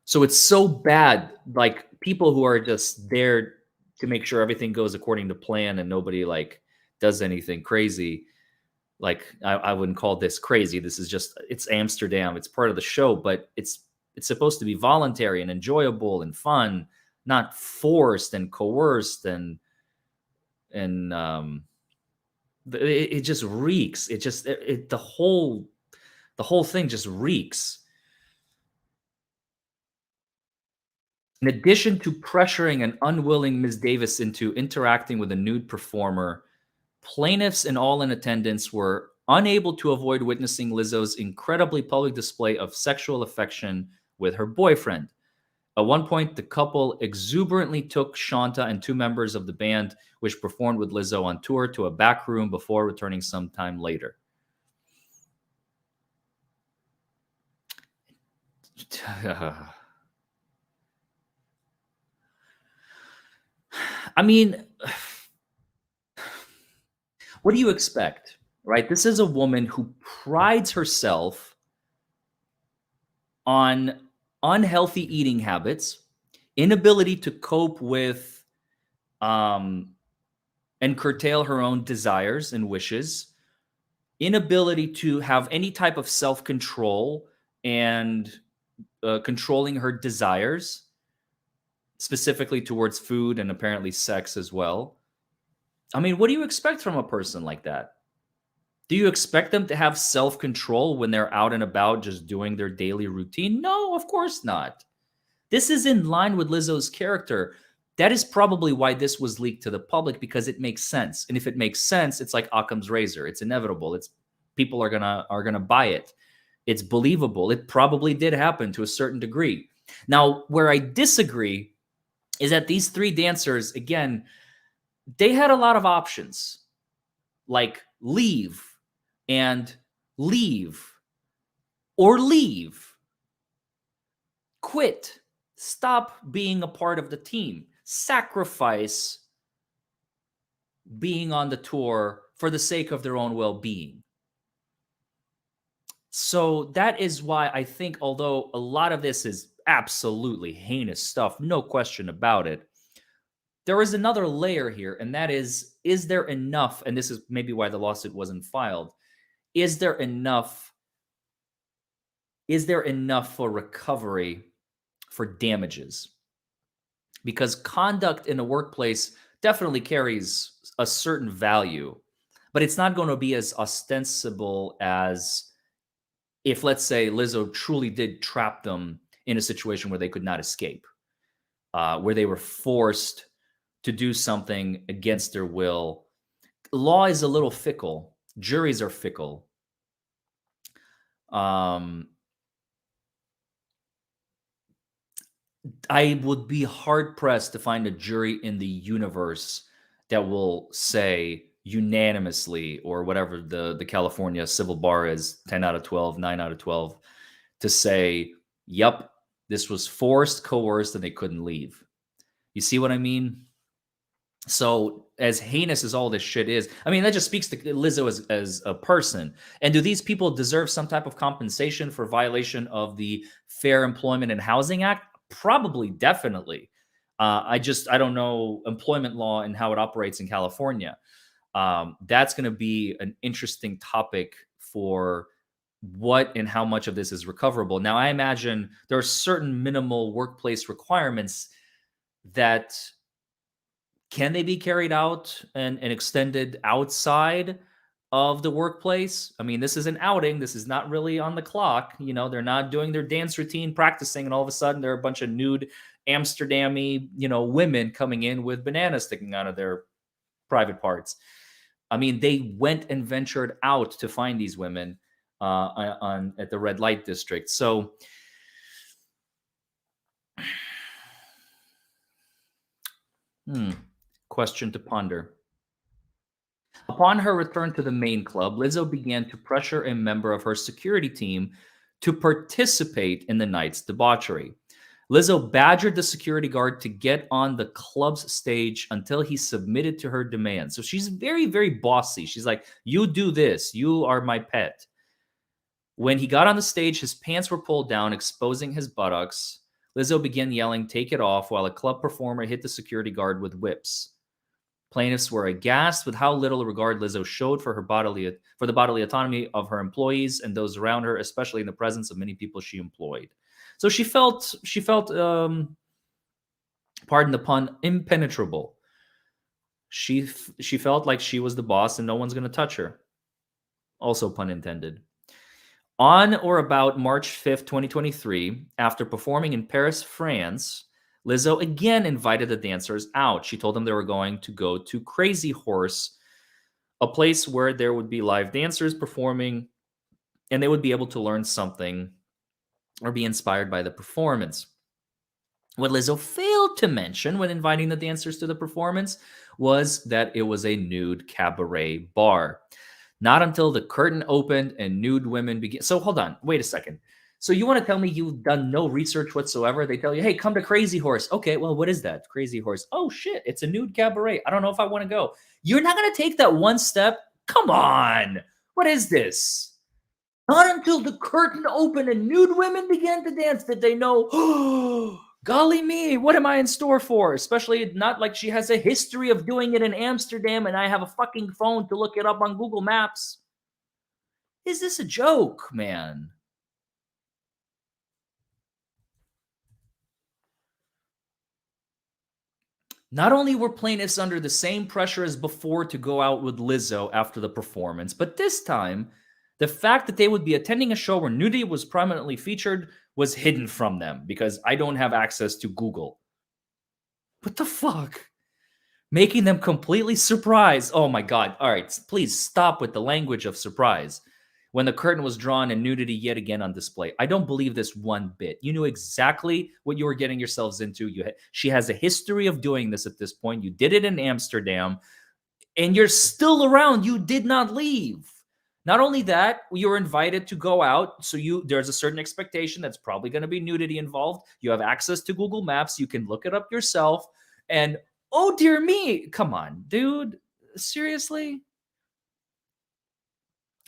So it's so bad, like people who are just there to make sure everything goes according to plan and nobody like does anything crazy. Like I wouldn't call this crazy. This is just, it's Amsterdam. It's part of the show, but it's supposed to be voluntary and enjoyable and fun, not forced and coerced and it just reeks. It just the whole thing just reeks. In addition to pressuring an unwilling Ms. Davis into interacting with a nude performer, plaintiffs and all in attendance were unable to avoid witnessing Lizzo's incredibly public display of sexual affection with her boyfriend. At one point, the couple exuberantly took Shanta and 2 members of the band, which performed with Lizzo on tour, to a back room before returning sometime later. I mean, what do you expect, right? This is a woman who prides herself on unhealthy eating habits, inability to cope with and curtail her own desires and wishes, inability to have any type of self control and controlling her desires, specifically towards food and apparently sex as well. I mean, what do you expect from a person like that? Do you expect them to have self control when they're out and about just doing their daily routine? No, of course not. This is in line with Lizzo's character. That is probably why this was leaked to the public, because it makes sense. And if it makes sense, it's like Occam's razor. It's inevitable. It's people are gonna buy it. It's believable. It probably did happen to a certain degree. Now, where I disagree is that these three dancers, again, they had a lot of options, like leave and leave or leave, quit, stop being a part of the team, sacrifice being on the tour for the sake of their own well-being. So that is why I think, although a lot of this is absolutely heinous stuff, no question about it, there is another layer here, and that is there enough, and this is maybe why the lawsuit wasn't filed, is there enough for recovery for damages? Because conduct in a workplace definitely carries a certain value, but it's not going to be as ostensible as if, let's say, Lizzo truly did trap them in a situation where they could not escape, where they were forced to do something against their will. Law is a little fickle. Juries are fickle. I would be hard pressed to find a jury in the universe that will say unanimously, or whatever the California civil bar is, 10 out of 12, 9 out of 12, to say, yep, this was forced, coerced, and they couldn't leave. You see what I mean? So as heinous as all this shit is, I mean, that just speaks to Lizzo as a person. And do these people deserve some type of compensation for violation of the Fair Employment and Housing Act? Probably, definitely. I don't know employment law and how it operates in California. That's going to be an interesting topic for what and how much of this is recoverable. Now, I imagine there are certain minimal workplace requirements that can they be carried out and extended outside of the workplace? I mean, this is an outing. This is not really on the clock. You know, they're not doing their dance routine, practicing, and all of a sudden there are a bunch of nude Amsterdam-y, women coming in with bananas sticking out of their private parts. I mean, they went and ventured out to find these women at the red light district. So question to ponder. Upon her return to the main club, Lizzo began to pressure a member of her security team to participate in the night's debauchery. Lizzo badgered the security guard to get on the club's stage until he submitted to her demands. So she's very, very bossy. She's like, you do this. You are my pet. When he got on the stage, his pants were pulled down, exposing his buttocks. Lizzo began yelling, take it off, while a club performer hit the security guard with whips. Plaintiffs were aghast with how little regard Lizzo showed for the bodily autonomy of her employees and those around her, especially in the presence of many people she employed. So she felt, pardon the pun, impenetrable. She felt like she was the boss and no one's going to touch her. Also pun intended. On or about March 5th, 2023, after performing in Paris, France, Lizzo again invited the dancers out. She told them they were going to go to Crazy Horse, a place where there would be live dancers performing, and they would be able to learn something or be inspired by the performance. What Lizzo failed to mention when inviting the dancers to the performance was that it was a nude cabaret bar. Not until the curtain opened and nude women began. So hold on, wait a second. So you want to tell me you've done no research whatsoever? They tell you, hey, come to Crazy Horse. Okay, well, what is that? Crazy Horse. Oh, shit, it's a nude cabaret. I don't know if I want to go. You're not going to take that one step? Come on. What is this? Not until the curtain opened and nude women began to dance did they know, oh, golly me, what am I in store for? Especially not like she has a history of doing it in Amsterdam and I have a fucking phone to look it up on Google Maps. Is this a joke, man? Not only were plaintiffs under the same pressure as before to go out with Lizzo after the performance, but this time, the fact that they would be attending a show where nudity was prominently featured was hidden from them because I don't have access to Google. What the fuck? Making them completely surprised. Oh my God. All right, please stop with the language of surprise. When the curtain was drawn and nudity yet again on display. I don't believe this one bit. You knew exactly what you were getting yourselves into. She has a history of doing this at this point. You did it in Amsterdam, and you're still around. You did not leave. Not only that, you were invited to go out, so there's a certain expectation that's probably going to be nudity involved. You have access to Google Maps. You can look it up yourself. And oh, dear me. Come on, dude. Seriously?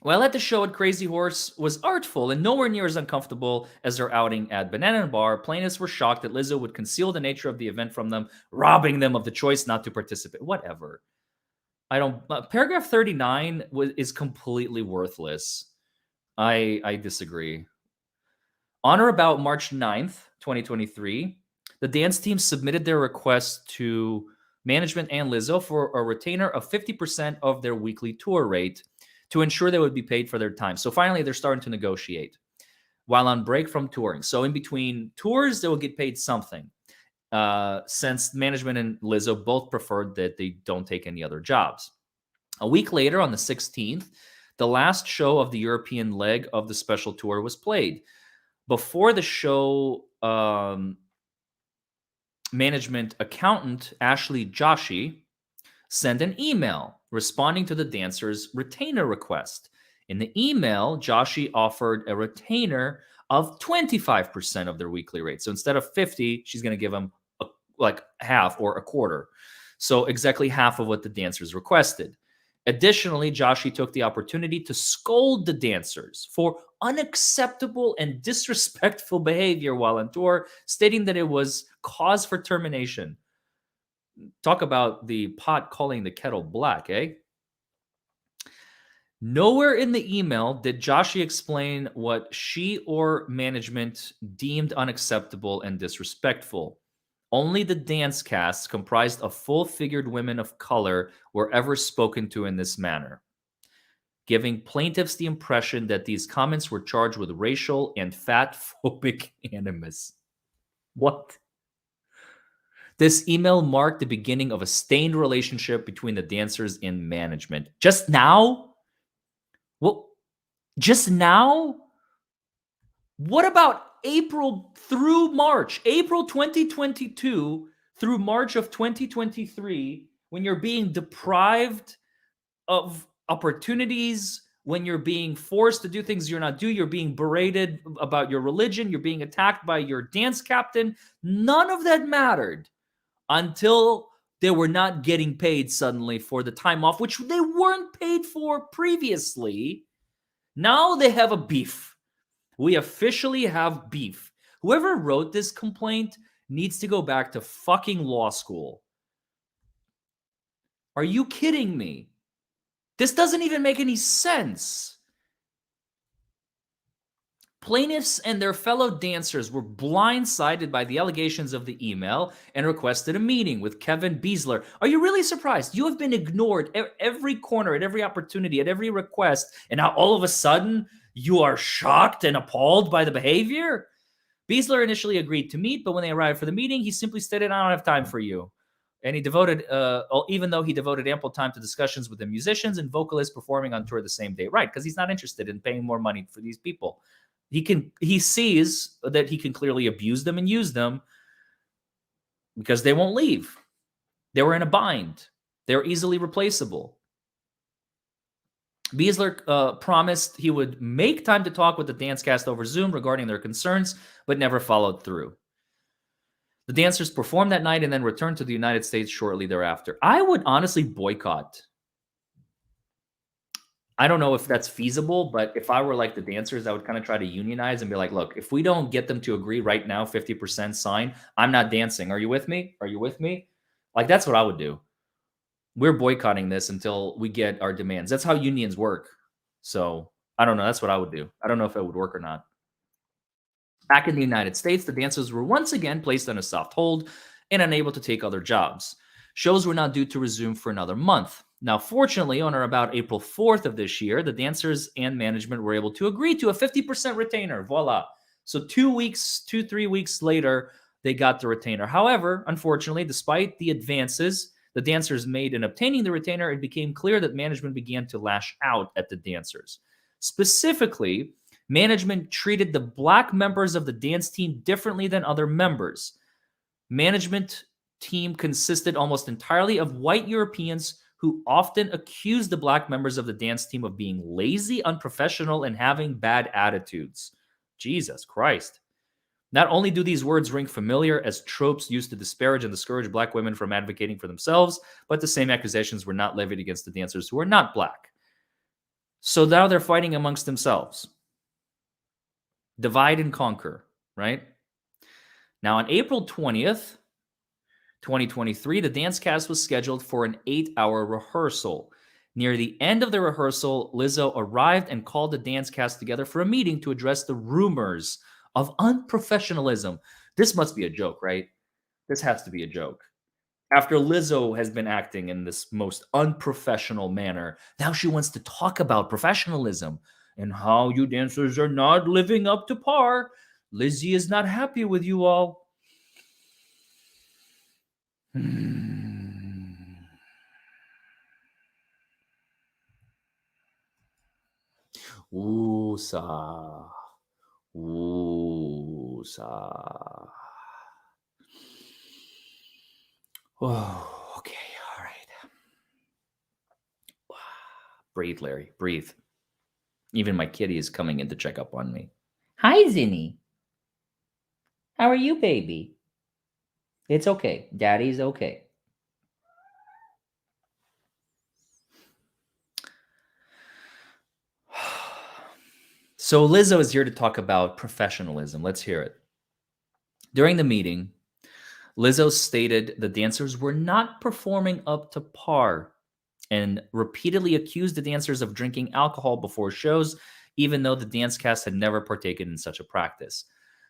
While at the show at Crazy Horse was artful and nowhere near as uncomfortable as their outing at Banana Bar, plaintiffs were shocked that Lizzo would conceal the nature of the event from them, robbing them of the choice not to participate. Whatever. Paragraph 39 is completely worthless. I disagree. On or about March 9th, 2023, the dance team submitted their request to management and Lizzo for a retainer of 50% of their weekly tour rate to ensure they would be paid for their time. So finally, they're starting to negotiate while on break from touring. So in between tours, they will get paid something. Since management and Lizzo both preferred that they don't take any other jobs. A week later, on the 16th, the last show of the European leg of the special tour was played. Before the show, management accountant Ashley Joshi sent an email responding to the dancers' retainer request. In the email, Joshi offered a retainer of 25% of their weekly rate. So instead of 50, she's going to give them like half or a quarter. So exactly half of what the dancers requested. Additionally, Joshi took the opportunity to scold the dancers for unacceptable and disrespectful behavior while on tour, stating that it was cause for termination. Talk about the pot calling the kettle black, eh? Nowhere in the email did Joshi explain what she or management deemed unacceptable and disrespectful. Only the dance cast, comprised of full-figured women of color, were ever spoken to in this manner, giving plaintiffs the impression that these comments were charged with racial and fat-phobic animus. What? This email marked the beginning of a stained relationship between the dancers and management. Just now? Well, just now? What about April through March? April 2022 through March of 2023, when you're being deprived of opportunities, when you're being forced to do things you're not doing, you're being berated about your religion, you're being attacked by your dance captain. None of that mattered until they were not getting paid suddenly for the time off, which they weren't paid for previously. Now they have a beef. We officially have beef. Whoever wrote this complaint needs to go back to fucking law school. Are you kidding me? This doesn't even make any sense. Plaintiffs and their fellow dancers were blindsided by the allegations of the email and requested a meeting with Kevin Beasler. Are you really surprised? You have been ignored at every corner, at every opportunity, at every request, and now all of a sudden you are shocked and appalled by the behavior? Beasler initially agreed to meet, but when they arrived for the meeting, he simply stated, I don't have time for you. And he devoted, even though he devoted ample time to discussions with the musicians and vocalists performing on tour the same day. Right, because he's not interested in paying more money for these people. He sees that he can clearly abuse them and use them because they won't leave. They were in a bind. They're easily replaceable. Beasler promised he would make time to talk with the dance cast over Zoom regarding their concerns, but never followed through. The dancers performed that night and then returned to the United States shortly thereafter. I would honestly boycott. I don't know if that's feasible, but if I were like the dancers, I would kind of try to unionize and be like, look, if we don't get them to agree right now, 50% sign, I'm not dancing. Are you with me? Are you with me? Like, that's what I would do. We're boycotting this until we get our demands. That's how unions work. So I don't know. That's what I would do. I don't know if it would work or not. Back in the United States, the dancers were once again placed on a soft hold and unable to take other jobs. Shows were not due to resume for another month. Now, fortunately, on or about April 4th of this year, the dancers and management were able to agree to a 50% retainer. Voila. So 3 weeks later, they got the retainer. However, unfortunately, despite the advances the dancers made in obtaining the retainer, it became clear that management began to lash out at the dancers. Specifically, management treated the black members of the dance team differently than other members. Management team consisted almost entirely of white Europeans who often accused the black members of the dance team of being lazy, unprofessional, and having bad attitudes. Jesus Christ. Not only do these words ring familiar as tropes used to disparage and discourage black women from advocating for themselves, but the same accusations were not levied against the dancers who are not black. So now they're fighting amongst themselves. Divide and conquer, right? Now, on April 20th, 2023, the dance cast was scheduled for an 8-hour rehearsal. Near the end of the rehearsal, Lizzo arrived and called the dance cast together for a meeting to address the rumors of unprofessionalism. This must be a joke, right? This has to be a joke. After Lizzo has been acting in this most unprofessional manner, now she wants to talk about professionalism and how you dancers are not living up to par. Lizzie is not happy with you all. Woosah. Woosah. Oh, okay, all right. Breathe, Larry, breathe. Even my kitty is coming in to check up on me. Hi, Zinni. How are you, baby? It's okay. Daddy's okay. So Lizzo is here to talk about professionalism. Let's hear it. During the meeting, Lizzo stated the dancers were not performing up to par and repeatedly accused the dancers of drinking alcohol before shows, even though the dance cast had never partaken in such a practice.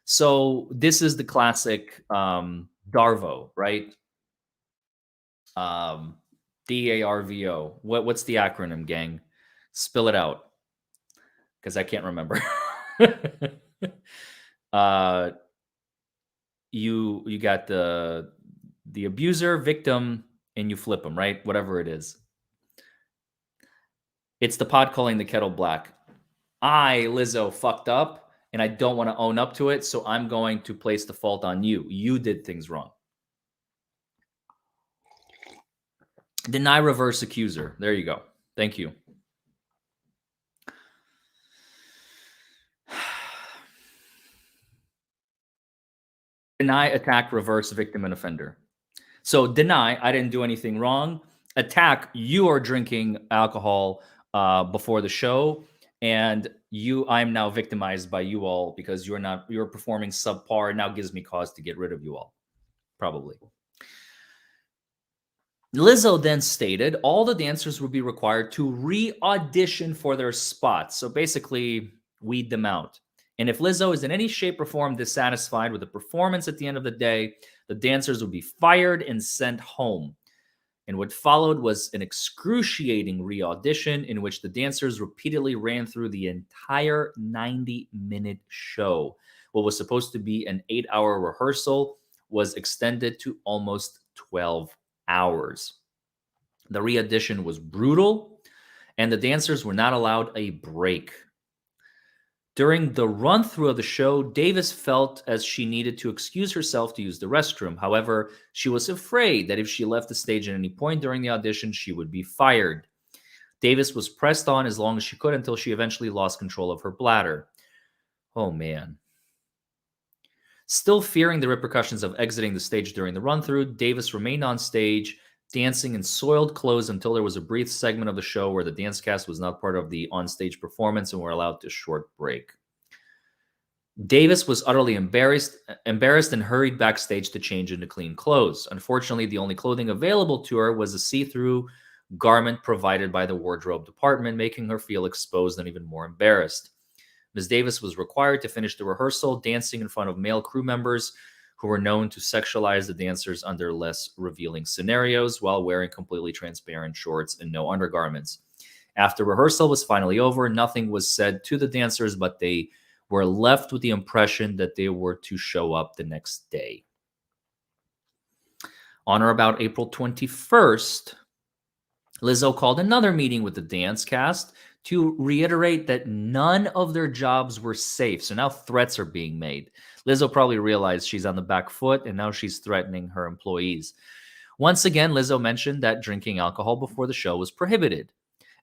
So this is the classic DARVO, right? DARVO. What's the acronym, gang? Spill it out, because I can't remember. You got the abuser, victim, and you flip them, right? Whatever it is. It's the pot calling the kettle black. I, Lizzo, fucked up, and I don't want to own up to it, so I'm going to place the fault on you. You did things wrong. Deny, reverse, accuser. There you go. Thank you. Deny, attack, reverse, victim, and offender. So deny, I didn't do anything wrong. Attack, you are drinking alcohol before the show, and I'm now victimized by you all because you're performing subpar. Now gives me cause to get rid of you all, probably. Lizzo then stated all the dancers would be required to re-audition for their spots. So basically, weed them out. And if Lizzo is in any shape or form dissatisfied with the performance at the end of the day, the dancers would be fired and sent home. And what followed was an excruciating re-audition in which the dancers repeatedly ran through the entire 90-minute show. What was supposed to be an 8-hour rehearsal was extended to almost 12 hours. The re-audition was brutal, and the dancers were not allowed a break. During the run-through of the show, Davis felt as she needed to excuse herself to use the restroom. However, she was afraid that if she left the stage at any point during the audition, she would be fired. Davis was pressed on as long as she could until she eventually lost control of her bladder. Oh, man. Still fearing the repercussions of exiting the stage during the run-through, Davis remained on stage, dancing in soiled clothes until there was a brief segment of the show where the dance cast was not part of the on-stage performance and were allowed a short break. Davis was utterly embarrassed and hurried backstage to change into clean clothes. Unfortunately, the only clothing available to her was a see-through garment provided by the wardrobe department, making her feel exposed and even more embarrassed. Ms. Davis was required to finish the rehearsal dancing in front of male crew members who were known to sexualize the dancers under less revealing scenarios while wearing completely transparent shorts and no undergarments. After rehearsal was finally over, nothing was said to the dancers, but they were left with the impression that they were to show up the next day. On or about April 21st, Lizzo called another meeting with the dance cast to reiterate that none of their jobs were safe. So now threats are being made. Lizzo probably realized she's on the back foot, and now she's threatening her employees. Once again, Lizzo mentioned that drinking alcohol before the show was prohibited.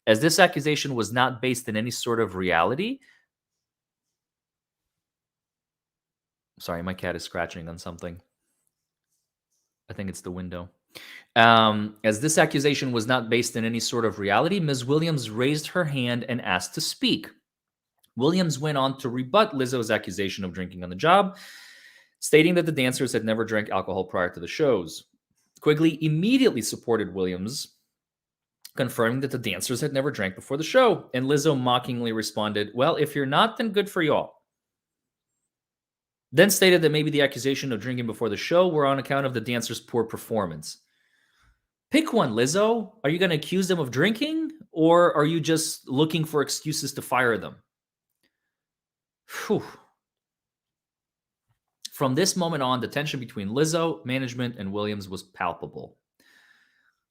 As this accusation was not based in any sort of reality... Sorry, my cat is scratching on something. I think it's the window. As this accusation was not based in any sort of reality, Ms. Williams raised her hand and asked to speak. Williams went on to rebut Lizzo's accusation of drinking on the job, stating that the dancers had never drank alcohol prior to the shows. Quigley immediately supported Williams, confirming that the dancers had never drank before the show, and Lizzo mockingly responded, "Well, if you're not, then good for y'all." Then stated that maybe the accusation of drinking before the show were on account of the dancers' poor performance. Pick one, Lizzo. Are you going to accuse them of drinking, or are you just looking for excuses to fire them? Whew. From this moment on, the tension between Lizzo, management, and Williams was palpable.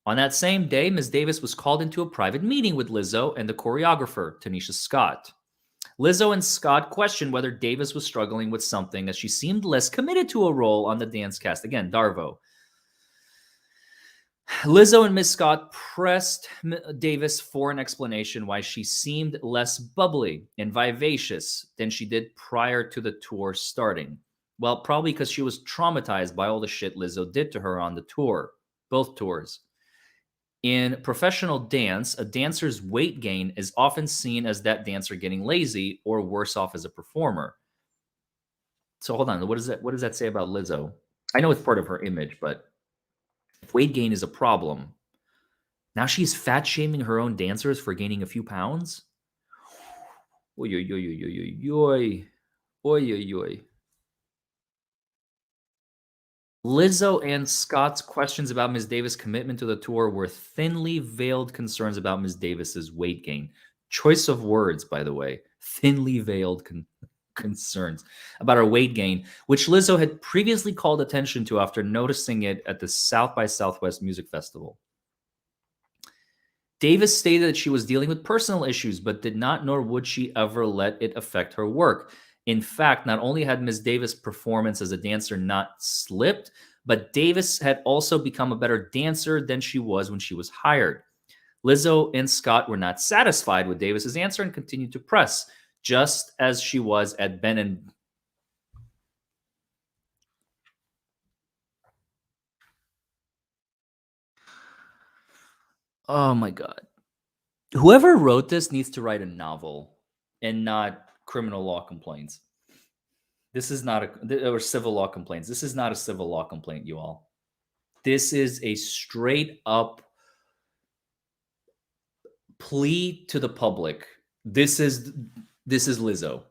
On that same day, Ms. Davis was called into a private meeting with Lizzo and the choreographer, Tanisha Scott. Lizzo and Scott questioned whether Davis was struggling with something, as she seemed less committed to a role on the dance cast. Again, Darvo. Lizzo and Ms. Scott pressed Davis for an explanation why she seemed less bubbly and vivacious than she did prior to the tour starting. Well, probably because she was traumatized by all the shit Lizzo did to her on the tour, both tours. In professional dance, a dancer's weight gain is often seen as that dancer getting lazy or worse off as a performer. So hold on, what does that say about Lizzo? I know it's part of her image, but if weight gain is a problem, now she's fat shaming her own dancers for gaining a few pounds? Oy, oy, oy, oy, oy, oy, oy, oy, oy. Lizzo and Scott's questions about Ms. Davis' commitment to the tour were thinly veiled concerns about Ms. Davis's weight gain. Choice of words, by the way. Thinly veiled concerns about her weight gain, which Lizzo had previously called attention to after noticing it at the South by Southwest Music Festival. Davis stated that she was dealing with personal issues, but did not, nor would she ever let it affect her work. In fact, not only had Ms. Davis' performance as a dancer not slipped, but Davis had also become a better dancer than she was when she was hired. Lizzo and Scott were not satisfied with Davis's answer and continued to press, just as she was at Ben and... Oh my God. Whoever wrote this needs to write a novel and not criminal law complaints. This is not or civil law complaints. This is not a civil law complaint, you all. This is a straight up plea to the public. This is Lizzo.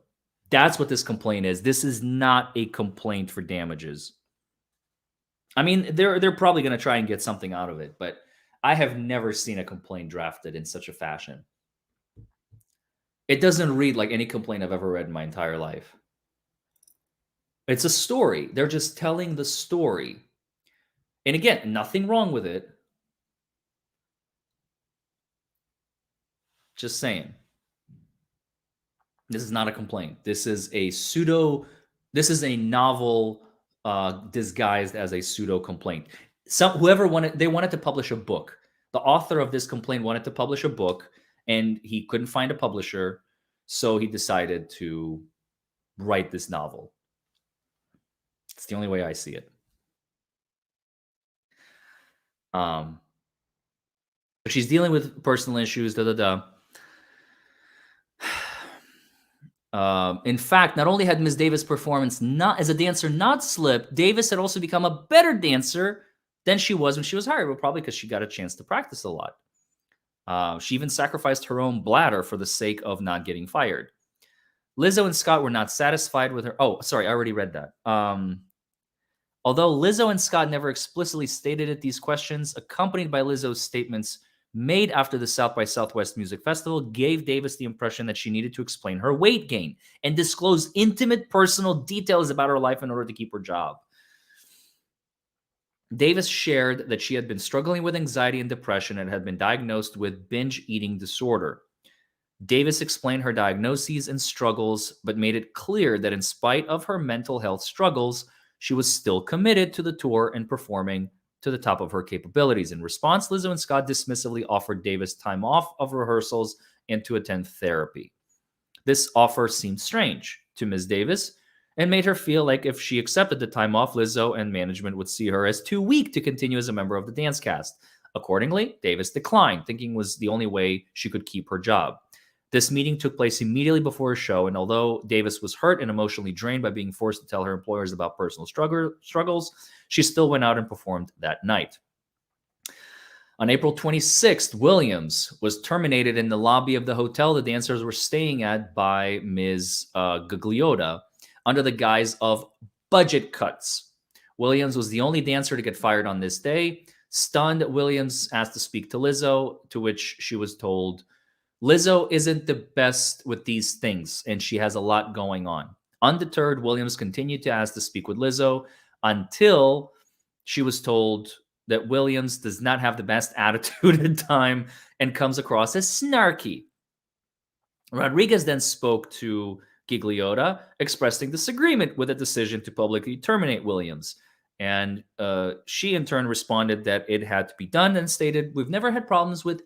That's what this complaint is. This is not a complaint for damages. I mean, they're probably going to try and get something out of it, but I have never seen a complaint drafted in such a fashion. It doesn't read like any complaint I've ever read in my entire life. It's a story. They're just telling the story. And again, nothing wrong with it. Just saying. This is not a complaint. This is a novel disguised as a pseudo complaint. They wanted to publish a book. The author of this complaint wanted to publish a book and he couldn't find a publisher, so he decided to write this novel. It's the only way I see it. She's dealing with personal issues, in fact, not only had Ms. Davis' performance not as a dancer not slipped, Davis had also become a better dancer than she was when she was hired, well, probably because she got a chance to practice a lot. She even sacrificed her own bladder for the sake of not getting fired. Lizzo and Scott were not satisfied with her. Oh, sorry, I already read that. Although Lizzo and Scott never explicitly stated it, these questions, accompanied by Lizzo's statements made after the South by Southwest Music Festival, gave Davis the impression that she needed to explain her weight gain and disclose intimate personal details about her life in order to keep her job. Davis shared that she had been struggling with anxiety and depression and had been diagnosed with binge eating disorder. Davis explained her diagnoses and struggles, but made it clear that in spite of her mental health struggles, she was still committed to the tour and performing to the top of her capabilities. In response, Lizzo and Scott dismissively offered Davis time off of rehearsals and to attend therapy. This offer seemed strange to Ms. Davis and made her feel like if she accepted the time off, Lizzo and management would see her as too weak to continue as a member of the dance cast. Accordingly, Davis declined, thinking it was the only way she could keep her job. This meeting took place immediately before her show, and although Davis was hurt and emotionally drained by being forced to tell her employers about personal struggles, she still went out and performed that night. On April 26th, Williams was terminated in the lobby of the hotel the dancers were staying at by Ms. Gugliotta under the guise of budget cuts. Williams was the only dancer to get fired on this day. Stunned, Williams asked to speak to Lizzo, to which she was told, Lizzo isn't the best with these things, and she has a lot going on. Undeterred, Williams continued to ask to speak with Lizzo until she was told that Williams does not have the best attitude at the time and comes across as snarky. Rodriguez then spoke to Gigliotta, expressing disagreement with the decision to publicly terminate Williams. And she in turn responded that it had to be done and stated, we've never had problems with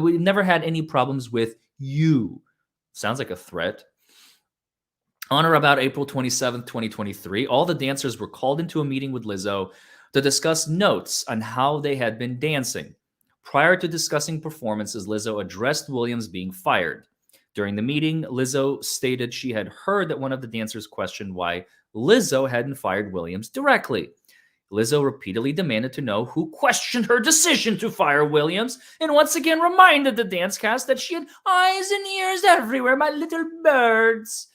we've never had any problems with you. Sounds like a threat. On or about April 27th, 2023, all the dancers were called into a meeting with Lizzo to discuss notes on how they had been dancing. Prior to discussing performances, Lizzo addressed Williams being fired. During the meeting, Lizzo stated she had heard that one of the dancers questioned why Lizzo hadn't fired Williams directly. Lizzo repeatedly demanded to know who questioned her decision to fire Williams and once again reminded the dance cast that she had eyes and ears everywhere, my little birds.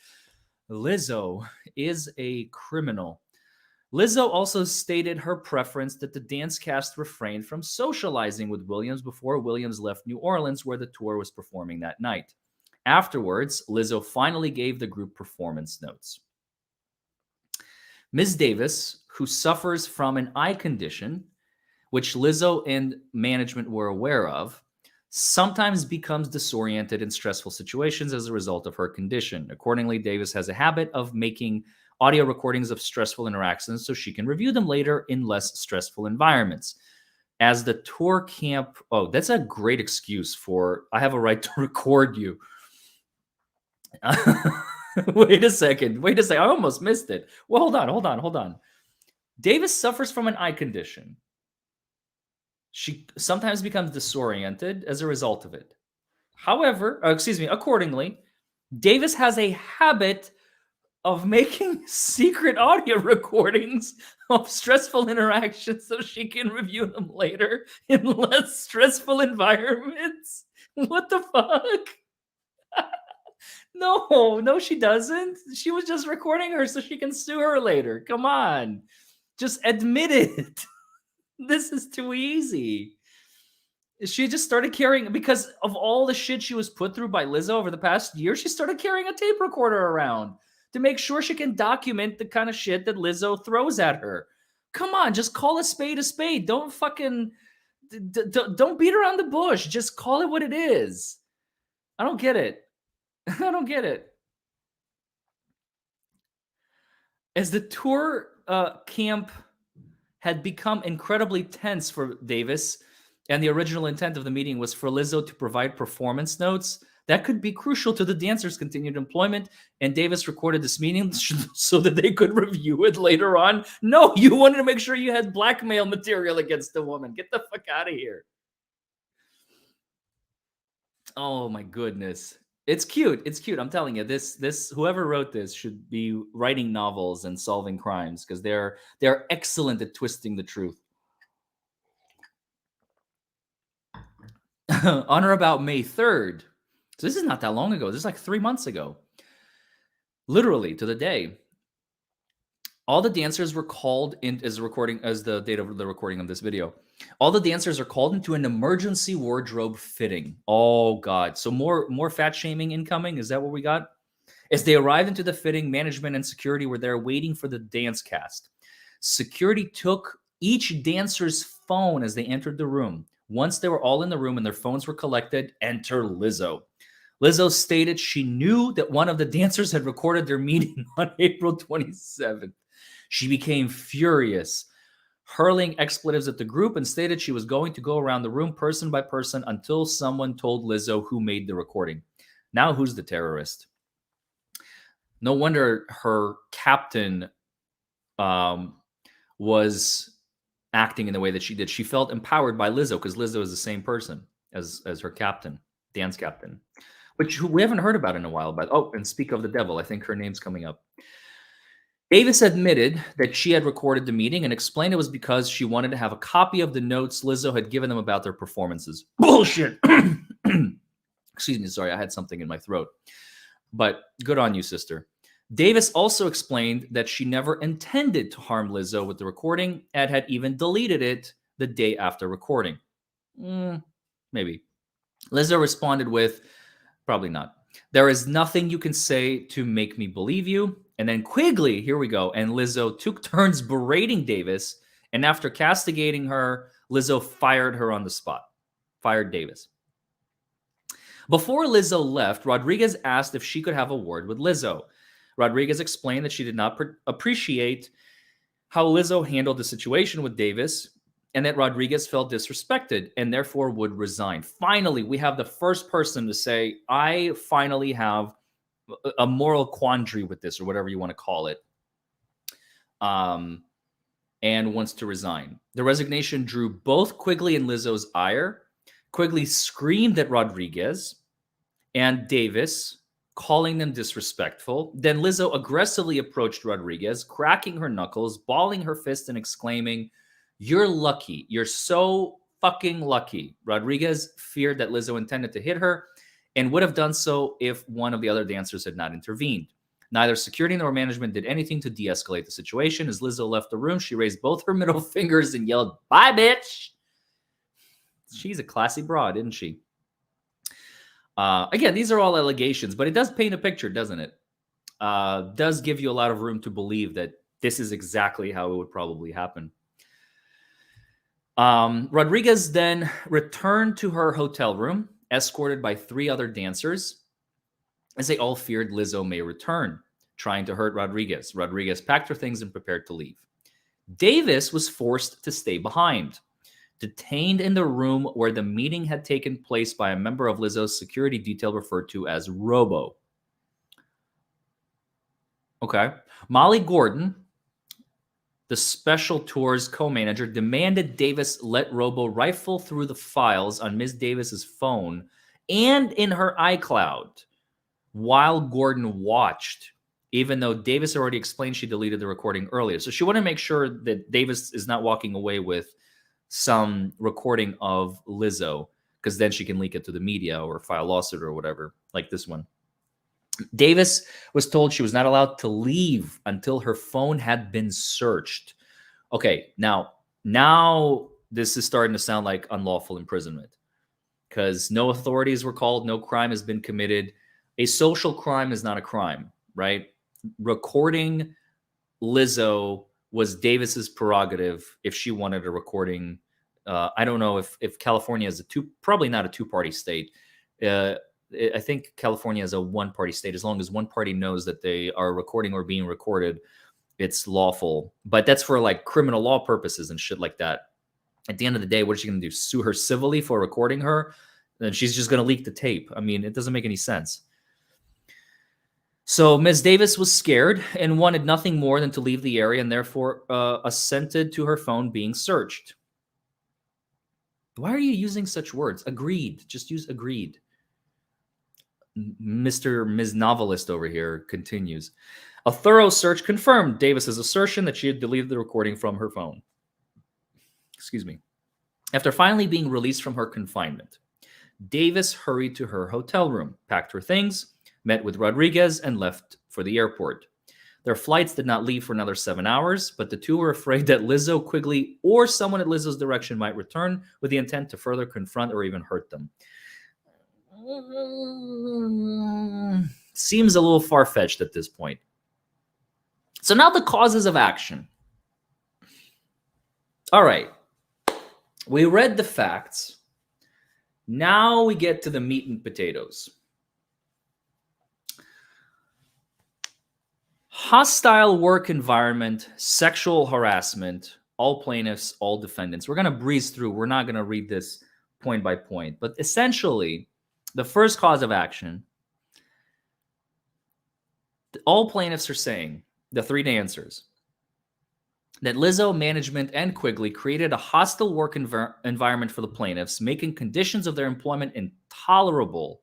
Lizzo is a criminal. Lizzo also stated her preference that the dance cast refrained from socializing with Williams before Williams left New Orleans, where the tour was performing that night. Afterwards, Lizzo finally gave the group performance notes. Ms. Davis, who suffers from an eye condition, which Lizzo and management were aware of, sometimes becomes disoriented in stressful situations as a result of her condition. Accordingly, Davis has a habit of making audio recordings of stressful interactions so she can review them later in less stressful environments. As the tour camp, that's a great excuse for, I have a right to record you. Wait a second. I almost missed it. Well, hold on. Davis suffers from an eye condition. She sometimes becomes disoriented as a result of it. However, accordingly, Davis has a habit of making secret audio recordings of stressful interactions so she can review them later in less stressful environments. What the fuck? No, she doesn't. She was just recording her so she can sue her later. Come on. Just admit it. This is too easy. She just started carrying, because of all the shit she was put through by Lizzo over the past year, she started carrying a tape recorder around to make sure she can document the kind of shit that Lizzo throws at her. Come on, just call a spade a spade. Don't fucking, don't beat around the bush. Just call it what it is. I don't get it. As the tour camp had become incredibly tense for Davis, and the original intent of the meeting was for Lizzo to provide performance notes that could be crucial to the dancers' continued employment. And Davis recorded this meeting so that they could review it later on. No, you wanted to make sure you had blackmail material against the woman. Get the fuck out of here. Oh my goodness. It's cute. It's cute. I'm telling you, this whoever wrote this should be writing novels and solving crimes because they're excellent at twisting the truth. On or about May 3rd. So this is not that long ago. This is like 3 months ago. Literally to the day. All the dancers were called in as the date of the recording of this video. All the dancers are called into an emergency wardrobe fitting. Oh God. So more fat shaming incoming. Is that what we got? As they arrived into the fitting, management and security were there waiting for the dance cast. Security took each dancer's phone as they entered the room. Once they were all in the room and their phones were collected, enter Lizzo. Lizzo stated she knew that one of the dancers had recorded their meeting on April 27th. She became furious, hurling expletives at the group, and stated she was going to go around the room person by person until someone told Lizzo who made the recording. Now who's the terrorist? No wonder her captain was acting in the way that she did. She felt empowered by Lizzo because Lizzo is the same person as her captain, dance captain, which we haven't heard about in a while. But and speak of the devil, I think her name's coming up. Davis admitted that she had recorded the meeting and explained it was because she wanted to have a copy of the notes Lizzo had given them about their performances. Bullshit. Excuse me, sorry, I had something in my throat. But good on you, sister. Davis also explained that she never intended to harm Lizzo with the recording and had even deleted it the day after recording. Maybe. Lizzo responded with, probably not. There is nothing you can say to make me believe you. And then Quigley, here we go. And Lizzo took turns berating Davis. And after castigating her, Lizzo fired her on the spot. Fired Davis. Before Lizzo left, Rodriguez asked if she could have a word with Lizzo. Rodriguez explained that she did not appreciate how Lizzo handled the situation with Davis and that Rodriguez felt disrespected and therefore would resign. Finally, we have the first person to say, I finally have a moral quandary with this, or whatever you want to call it, and wants to resign. The resignation drew both Quigley and Lizzo's ire. Quigley screamed at Rodriguez and Davis, calling them disrespectful. Then Lizzo aggressively approached Rodriguez, cracking her knuckles, balling her fist, and exclaiming, "You're lucky. You're so fucking lucky." Rodriguez feared that Lizzo intended to hit her and would have done so if one of the other dancers had not intervened. Neither security nor management did anything to de-escalate the situation. As Lizzo left the room, she raised both her middle fingers and yelled, "Bye, bitch." She's a classy broad, isn't she? Again, these are all allegations, but it does paint a picture, doesn't it? Does give you a lot of room to believe that this is exactly how it would probably happen. Rodriguez then returned to her hotel room, escorted by 3 other dancers, as they all feared Lizzo may return, trying to hurt Rodriguez. Rodriguez packed her things and prepared to leave. Davis was forced to stay behind, detained in the room where the meeting had taken place by a member of Lizzo's security detail referred to as Robo. Okay. Molly Gordon, the special tours co-manager, demanded Davis let Robo rifle through the files on Ms. Davis's phone and in her iCloud while Gordon watched, even though Davis already explained she deleted the recording earlier. So she wanted to make sure that Davis is not walking away with some recording of Lizzo, because then she can leak it to the media or file a lawsuit or whatever, like this one. Davis was told she was not allowed to leave until her phone had been searched. Okay, now this is starting to sound like unlawful imprisonment, because no authorities were called, no crime has been committed. A social crime is not a crime, right? Recording Lizzo was Davis's prerogative if she wanted a recording. I don't know if California is probably not a two-party state. I think California is a one-party state. As long as one party knows that they are recording or being recorded, it's lawful. But that's for like criminal law purposes and shit like that. At the end of the day, what is she going to do? Sue her civilly for recording her? Then she's just going to leak the tape. I mean, it doesn't make any sense. So Ms. Davis was scared and wanted nothing more than to leave the area, and therefore assented to her phone being searched. Why are you using such words? Agreed. Just use agreed. Ms. Novelist over here continues. A thorough search confirmed Davis's assertion that she had deleted the recording from her phone. Excuse me. After finally being released from her confinement, Davis hurried to her hotel room, packed her things, met with Rodriguez, and left for the airport. Their flights did not leave for another 7 hours, but the two were afraid that Lizzo, Quigley, or someone at Lizzo's direction might return with the intent to further confront or even hurt them. Seems a little far-fetched at this point. So now the causes of action. All right. We read the facts. Now we get to the meat and potatoes. Hostile work environment, sexual harassment, all plaintiffs, all defendants. We're going to breeze through. We're not going to read this point by point. But essentially, the first cause of action, all plaintiffs are saying, the three dancers, that Lizzo, management, and Quigley created a hostile work environment for the plaintiffs, making conditions of their employment intolerable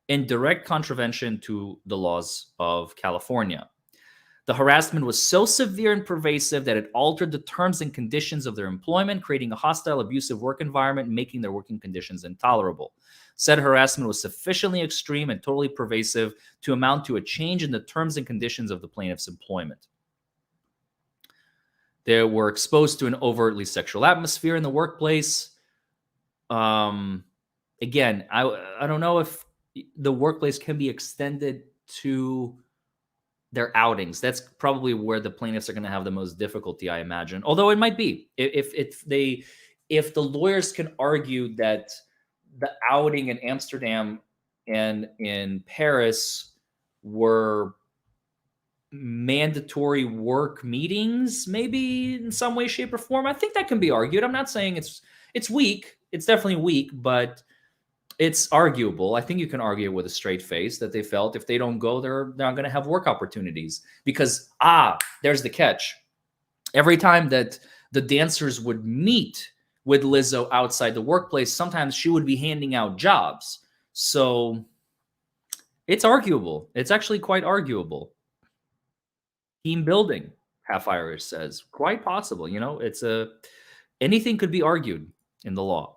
in direct contravention to the laws of California. The harassment was so severe and pervasive that it altered the terms and conditions of their employment, creating a hostile, abusive work environment, making their working conditions intolerable. Said harassment was sufficiently extreme and totally pervasive to amount to a change in the terms and conditions of the plaintiff's employment. They were exposed to an overtly sexual atmosphere in the workplace. Again, I don't know if the workplace can be extended to their outings. That's probably where the plaintiffs are going to have the most difficulty, I imagine. Although it might be. If the lawyers can argue that the outing in Amsterdam and in Paris were mandatory work meetings, maybe in some way, shape, or form, I think that can be argued. I'm not saying it's weak. It's definitely weak, but it's arguable. I think you can argue with a straight face that they felt if they don't go, they're not going to have work opportunities. Because, there's the catch. Every time that the dancers would meet with Lizzo outside the workplace, sometimes she would be handing out jobs. So it's arguable. It's actually quite arguable. Team building, Half Irish says. Quite possible. You know, anything could be argued in the law.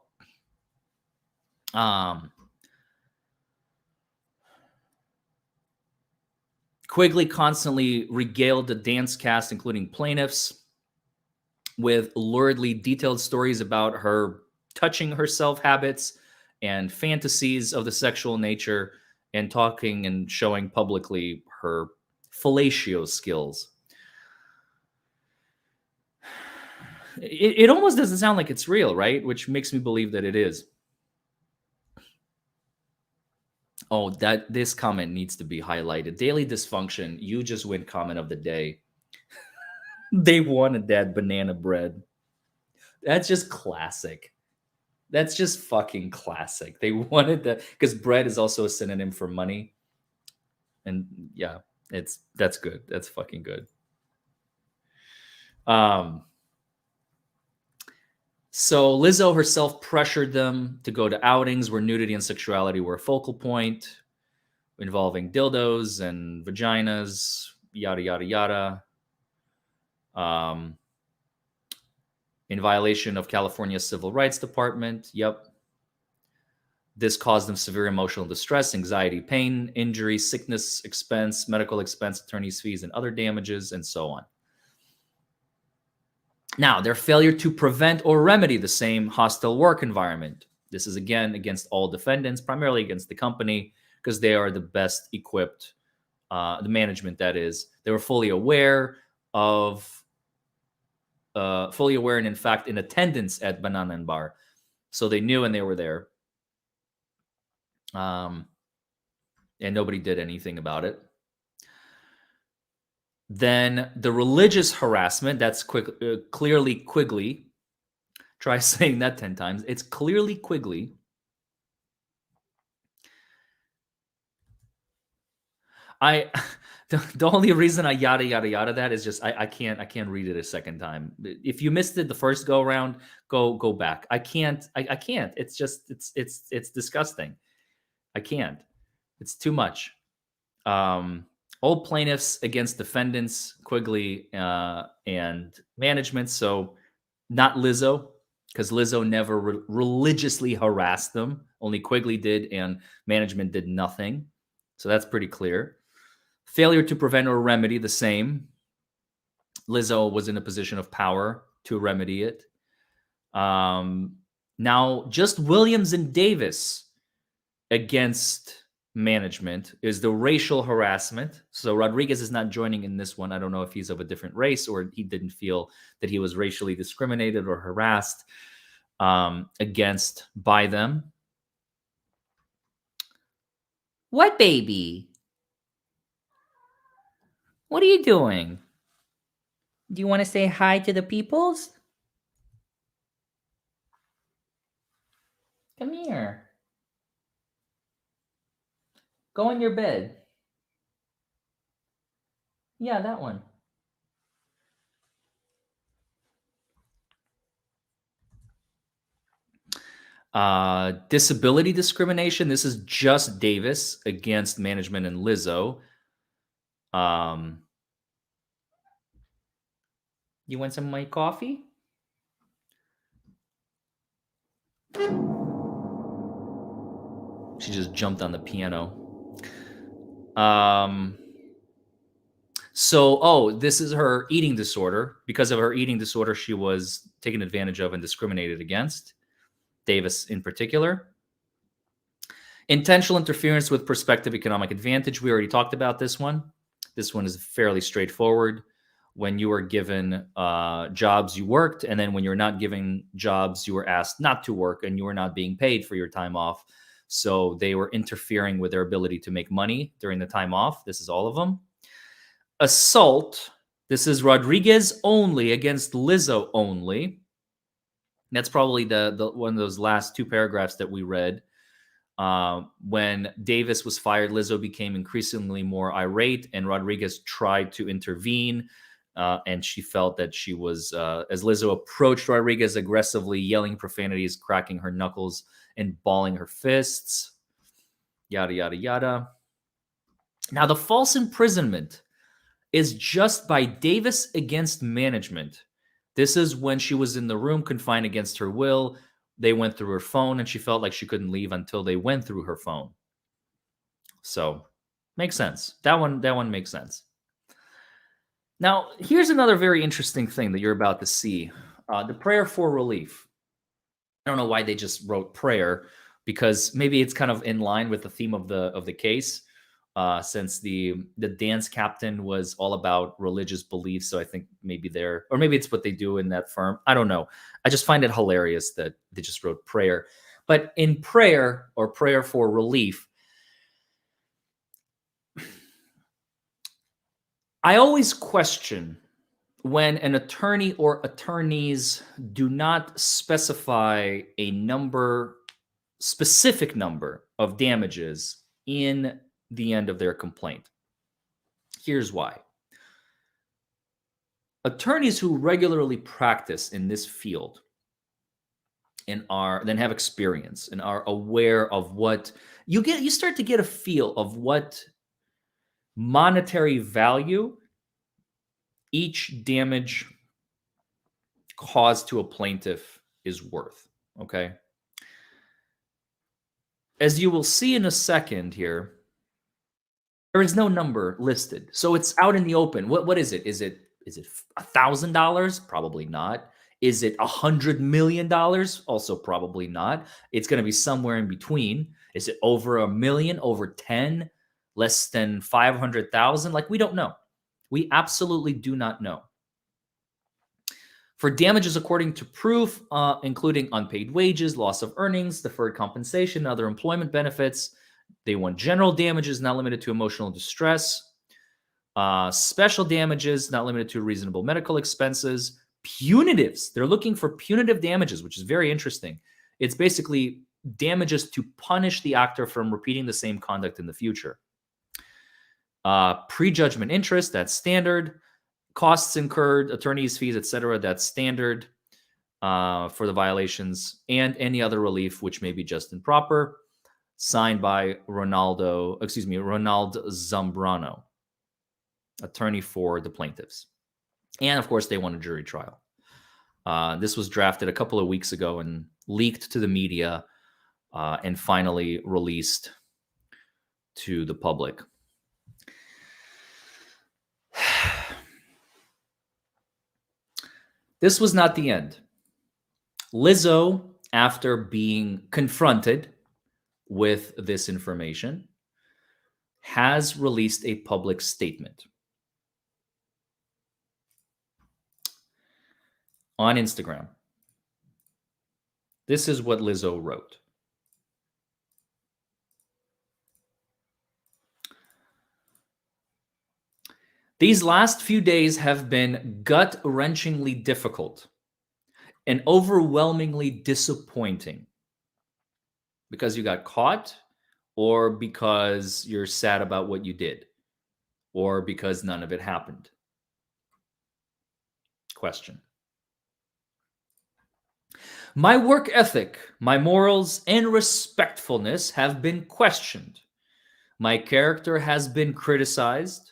Quigley constantly regaled the dance cast, including plaintiffs, with luridly detailed stories about her touching herself habits and fantasies of the sexual nature, and talking and showing publicly her fellatio skills. It almost doesn't sound like it's real, right? Which makes me believe that it is. Oh, this comment needs to be highlighted. Daily Dysfunction, you just win comment of the day. They wanted that banana bread. That's just classic. That's just fucking classic. They wanted that because bread is also a synonym for money. And yeah, that's good. That's fucking good. So Lizzo herself pressured them to go to outings where nudity and sexuality were a focal point, involving dildos and vaginas, yada, yada, yada. In violation of California's Civil Rights Department. Yep. This caused them severe emotional distress, anxiety, pain, injury, sickness, expense, medical expense, attorney's fees, and other damages, and so on. Now, their failure to prevent or remedy the same hostile work environment. This is, again, against all defendants, primarily against the company, because they are the best equipped, the management, that is. They were fully aware and in fact in attendance at Banana and Bar. So they knew and they were there. And nobody did anything about it. Then the religious harassment, that's clearly Quigley. Try saying that 10 times. It's clearly Quigley. The only reason I yada yada yada that is just I can't read it a second time. If you missed it the first go around, go back. I can't. It's just it's disgusting. I can't. It's too much. All plaintiffs against defendants, Quigley and management. So not Lizzo, because Lizzo never religiously harassed them. Only Quigley did, and management did nothing. So that's pretty clear. Failure to prevent or remedy, the same. Lizzo was in a position of power to remedy it. Now, just Williams and Davis against management is the racial harassment. So Rodriguez is not joining in this one. I don't know if he's of a different race or he didn't feel that he was racially discriminated or harassed against by them. What, baby? What are you doing? Do you want to say hi to the peoples? Come here. Go in your bed. Yeah, that one. Disability discrimination. This is just Davis against management and Lizzo. You want some of my coffee? She just jumped on the piano. This is her eating disorder. Because of her eating disorder, she was taken advantage of and discriminated against. Davis in particular. Intentional interference with prospective economic advantage. We already talked about this one. This one is fairly straightforward. When you were given jobs, you worked. And then when you're not given jobs, you were asked not to work and you were not being paid for your time off. So they were interfering with their ability to make money during the time off. This is all of them. Assault. This is Rodriguez only against Lizzo only. That's probably the one of those last two paragraphs that we read. When Davis was fired, Lizzo became increasingly more irate, and Rodriguez tried to intervene. And she felt that she was, as Lizzo approached Rodriguez aggressively, yelling profanities, cracking her knuckles, and balling her fists. Yada, yada, yada. Now, the false imprisonment is just by Davis against management. This is when she was in the room confined against her will. They went through her phone and she felt like she couldn't leave until they went through her phone. So, makes sense. That one makes sense. Now, here's another very interesting thing that you're about to see. The prayer for relief. I don't know why they just wrote prayer, because maybe it's kind of in line with the theme of the case. Since the dance captain was all about religious beliefs. So I think maybe or maybe it's what they do in that firm. I don't know. I just find it hilarious that they just wrote prayer. But in prayer or prayer for relief, I always question when an attorney or attorneys do not specify a specific number of damages in the end of their complaint. Here's why. Attorneys who regularly practice in this field and then have experience and are aware of what you start to get a feel of what monetary value each damage caused to a plaintiff is worth. Okay. As you will see in a second here, there is no number listed. So it's out in the open. What is it? Is it $1,000? Probably not. Is it $100 million? Also probably not. It's going to be somewhere in between. Is it over $1 million, over 10, less than 500,000? Like, we don't know. We absolutely do not know. For damages according to proof, including unpaid wages, loss of earnings, deferred compensation, other employment benefits, they want general damages not limited to emotional distress, special damages not limited to reasonable medical expenses, punitives. They're looking for punitive damages, which is very interesting. It's basically damages to punish the actor from repeating the same conduct in the future. Prejudgment interest, that's standard. Costs incurred, attorney's fees, etc., that's standard for the violations, and any other relief which may be just and proper. Signed by Ronald Zambrano, attorney for the plaintiffs. And of course, they want a jury trial. This was drafted a couple of weeks ago and leaked to the media and finally released to the public. This was not the end. Lizzo, after being confronted with this information, has released a public statement on Instagram. This is what Lizzo wrote. These last few days have been gut-wrenchingly difficult and overwhelmingly disappointing. Because you got caught, or because you're sad about what you did, or because none of it happened? Question. My work ethic, my morals, and respectfulness have been questioned. My character has been criticized.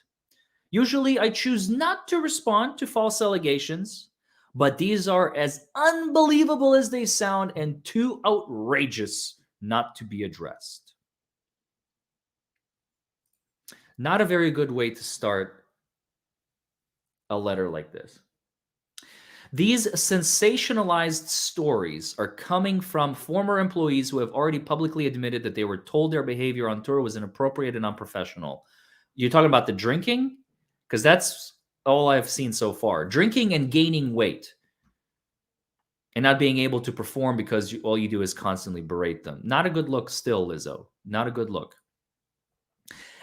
Usually, I choose not to respond to false allegations, but these are as unbelievable as they sound and too outrageous not to be addressed. Not a very good way to start a letter like this. These sensationalized stories are coming from former employees who have already publicly admitted that they were told their behavior on tour was inappropriate and unprofessional. You're talking about the drinking? Because that's all I've seen so far. Drinking and gaining weight. And not being able to perform because all you do is constantly berate them. Not a good look still, Lizzo. Not a good look.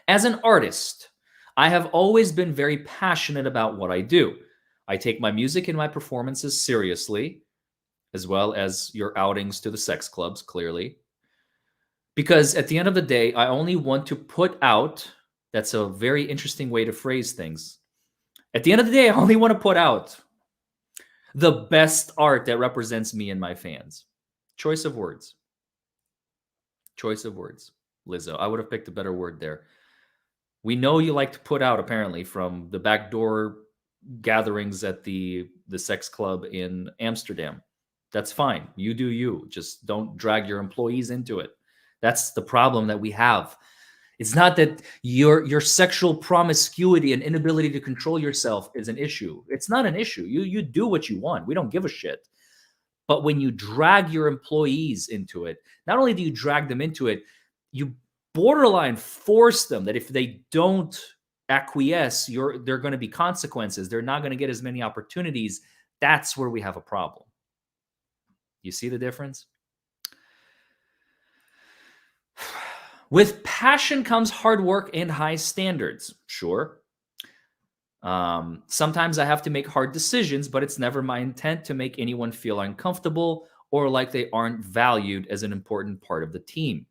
As an artist, I have always been very passionate about what I do. I take my music and my performances seriously, as well as your outings to the sex clubs, clearly. Because at the end of the day, I only want to put out, that's a very interesting way to phrase things. At the end of the day, I only want to put out the best art that represents me and my fans. Choice of words. Choice of words, Lizzo. I would have picked a better word there. We know you like to put out, apparently, from the backdoor gatherings at the sex club in Amsterdam. That's fine. You do you. Just don't drag your employees into it. That's the problem that we have. It's not that your sexual promiscuity and inability to control yourself is an issue. It's not an issue. You do what you want. We don't give a shit. But when you drag your employees into it, not only do you drag them into it, you borderline force them that if they don't acquiesce, there are going to be consequences. They're not going to get as many opportunities. That's where we have a problem. You see the difference? With passion comes hard work and high standards. Sure. Sometimes I have to make hard decisions, but it's never my intent to make anyone feel uncomfortable or like they aren't valued as an important part of the team.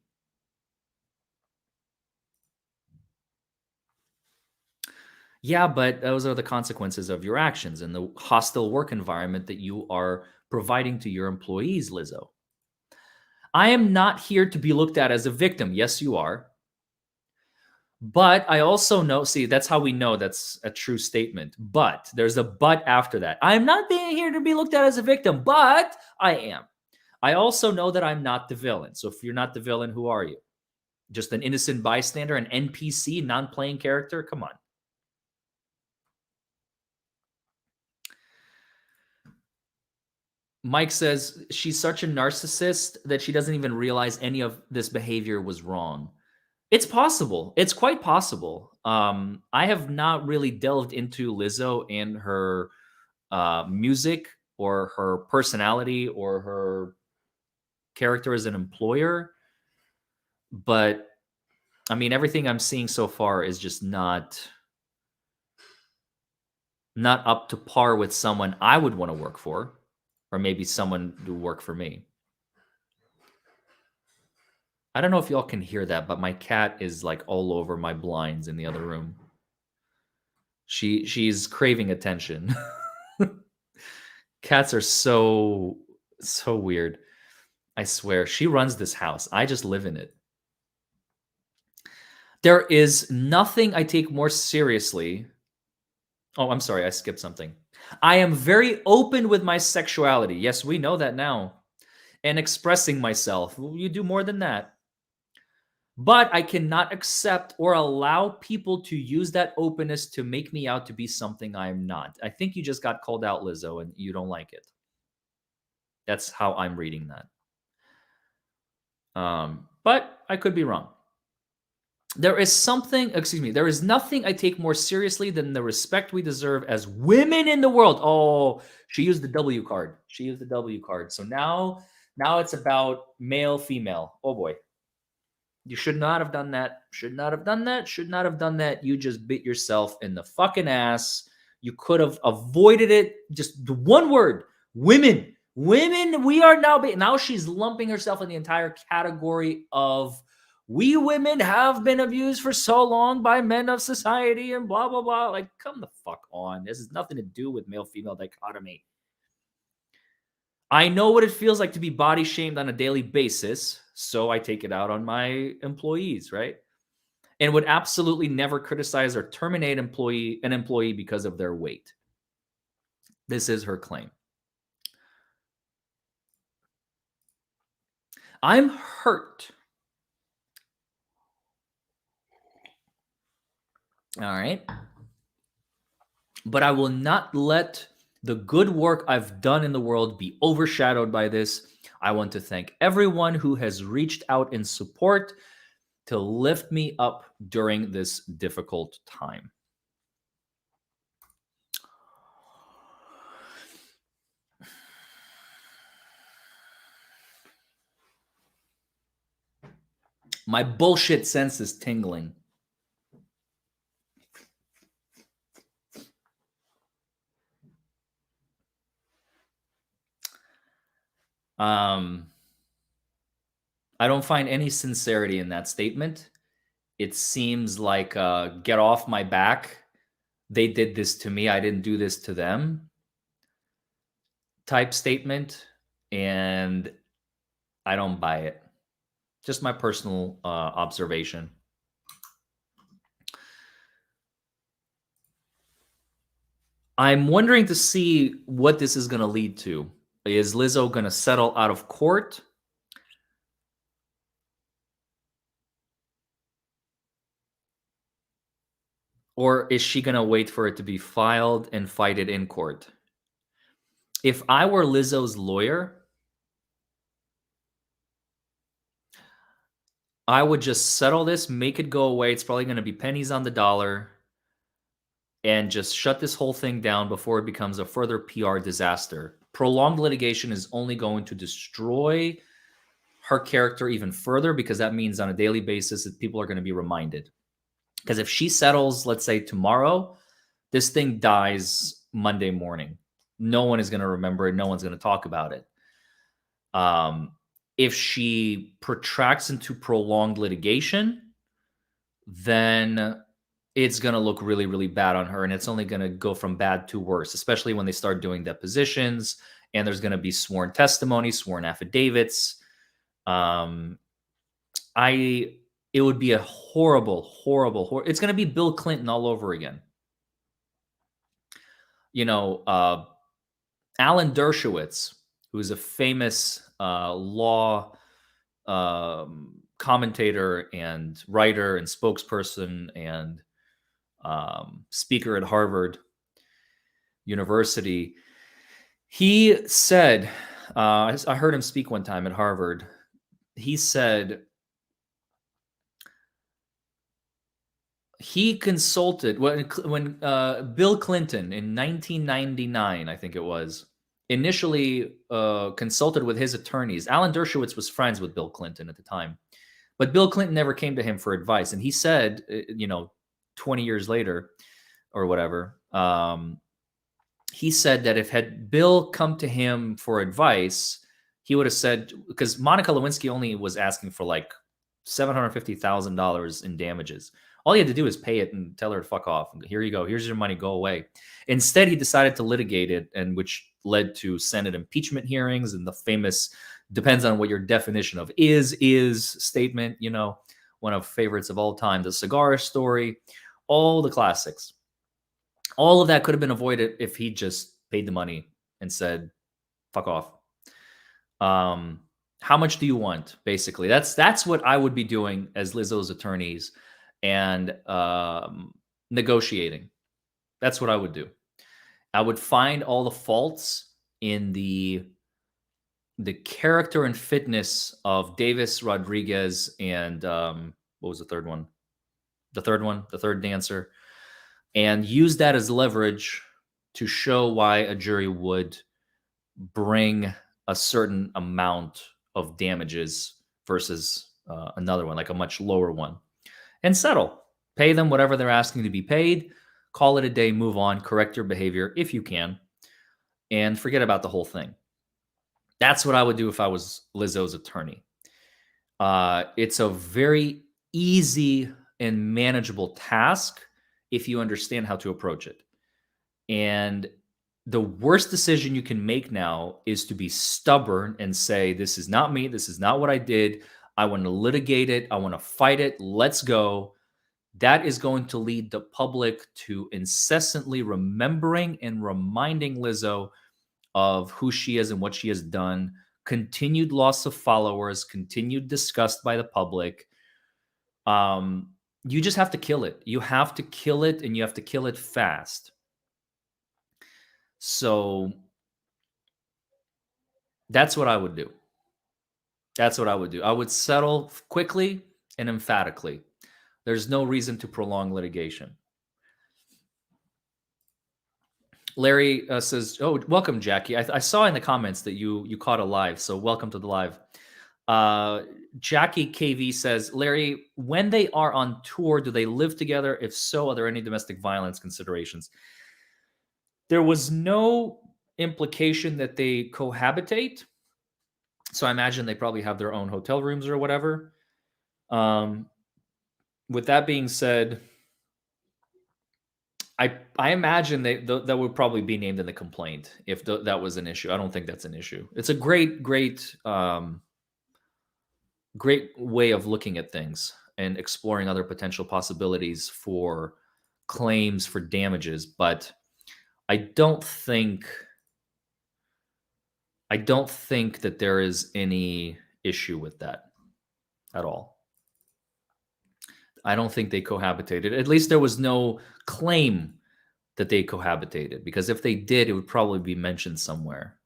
Yeah, but those are the consequences of your actions and the hostile work environment that you are providing to your employees, Lizzo. I am not here to be looked at as a victim. Yes, you are. But I also know, see, that's how we know that's a true statement. But there's a but after that. I'm not being here to be looked at as a victim, but I am. I also know that I'm not the villain. So if you're not the villain, who are you? Just an innocent bystander, an NPC, non-playing character? Come on. Mike says she's such a narcissist that she doesn't even realize any of this behavior was wrong. It's possible. It's quite possible. I have not really delved into Lizzo and her music or her personality or her character as an employer. But, I mean, everything I'm seeing so far is just not not up to par with someone I would want to work for, or maybe someone to work for me. I don't know if y'all can hear that, but my cat is like all over my blinds in the other room. She's craving attention. Cats are so weird. I swear, she runs this house. I just live in it. There is nothing I take more seriously. Oh, I'm sorry, I skipped something. I am very open with my sexuality. Yes, we know that now. And expressing myself. You do more than that. But I cannot accept or allow people to use that openness to make me out to be something I'm not. I think you just got called out, Lizzo, and you don't like it. That's how I'm reading that. But I could be wrong. There is nothing I take more seriously than the respect we deserve as women in the world. Oh, she used the W card. So now it's about male, female. Oh boy. You should not have done that. You just bit yourself in the fucking ass. You could have avoided it. Just the one word. Women, we are now she's lumping herself in the entire category of we women have been abused for so long by men of society and blah, blah, blah. Like, come the fuck on. This has nothing to do with male-female dichotomy. I know what it feels like to be body shamed on a daily basis, so I take it out on my employees, right? And would absolutely never criticize or terminate an employee because of their weight. This is her claim. I'm hurt. All right. But I will not let the good work I've done in the world be overshadowed by this. I want to thank everyone who has reached out in support to lift me up during this difficult time. My bullshit sense is tingling. I don't find any sincerity in that statement. It seems like get off my back. They did this to me. I didn't do this to them type statement. And I don't buy it. Just my personal observation. I'm wondering to see what this is going to lead to. Is Lizzo going to settle out of court? Or is she going to wait for it to be filed and fight it in court? If I were Lizzo's lawyer, I would just settle this, make it go away. It's probably going to be pennies on the dollar, and just shut this whole thing down before it becomes a further PR disaster. Prolonged litigation is only going to destroy her character even further, because that means on a daily basis that people are going to be reminded. Because if she settles, let's say tomorrow, this thing dies Monday morning. No one is going to remember it. No one's going to talk about it. If she protracts into prolonged litigation, then it's going to look really, really bad on her. And it's only going to go from bad to worse, especially when they start doing depositions and there's going to be sworn testimony, sworn affidavits. It would be a horrible. It's going to be Bill Clinton all over again. You know, Alan Dershowitz, who is a famous law commentator and writer and spokesperson and speaker at Harvard University, he said, I heard him speak one time at Harvard. He said he consulted when Bill Clinton in 1999, I think it was, initially consulted with his attorneys. Alan Dershowitz was friends with Bill Clinton at the time, but Bill Clinton never came to him for advice. And he said, 20 years later or whatever, he said that if had Bill come to him for advice, he would have said, because Monica Lewinsky only was asking for like $750,000 in damages. All he had to do is pay it and tell her to fuck off. Here you go. Here's your money. Go away. Instead, he decided to litigate it, and which led to Senate impeachment hearings and the famous depends on what your definition of is statement, one of favorites of all time, the cigar story, all the classics. All of that could have been avoided if he just paid the money and said, fuck off. How much do you want? Basically, that's what I would be doing as Lizzo's attorneys and negotiating. That's what I would do. I would find all the faults in the character and fitness of Davis Rodriguez and what was the third one? The third dancer, and use that as leverage to show why a jury would bring a certain amount of damages versus another one, like a much lower one, and settle. Pay them whatever they're asking to be paid, call it a day, move on, correct your behavior if you can, and forget about the whole thing. That's what I would do if I was Lizzo's attorney. It's a very easy and manageable task if you understand how to approach it. And the worst decision you can make now is to be stubborn and say, this is not me. This is not what I did. I want to litigate it. I want to fight it. Let's go. That is going to lead the public to incessantly remembering and reminding Lizzo of who she is and what she has done. Continued loss of followers, continued disgust by the public. You just have to kill it. You have to kill it, and you have to kill it fast. So that's what I would do. That's what I would do. I would settle quickly and emphatically. There's no reason to prolong litigation. Larry says, "Oh, welcome, Jackie. I saw in the comments that you caught a live, so welcome to the live." Jackie KV says, "Larry, when they are on tour, do they live together? If so, are there any domestic violence considerations?" There was no implication that they cohabitate, so I imagine they probably have their own hotel rooms or whatever. With that being said, I imagine that would probably be named in the complaint if that was an issue. I don't think that's an issue. It's a great way of looking at things and exploring other potential possibilities for claims for damages, but I don't think that there is any issue with that at all. I don't think they cohabitated. At least there was no claim that they cohabitated, because if they did, it would probably be mentioned somewhere.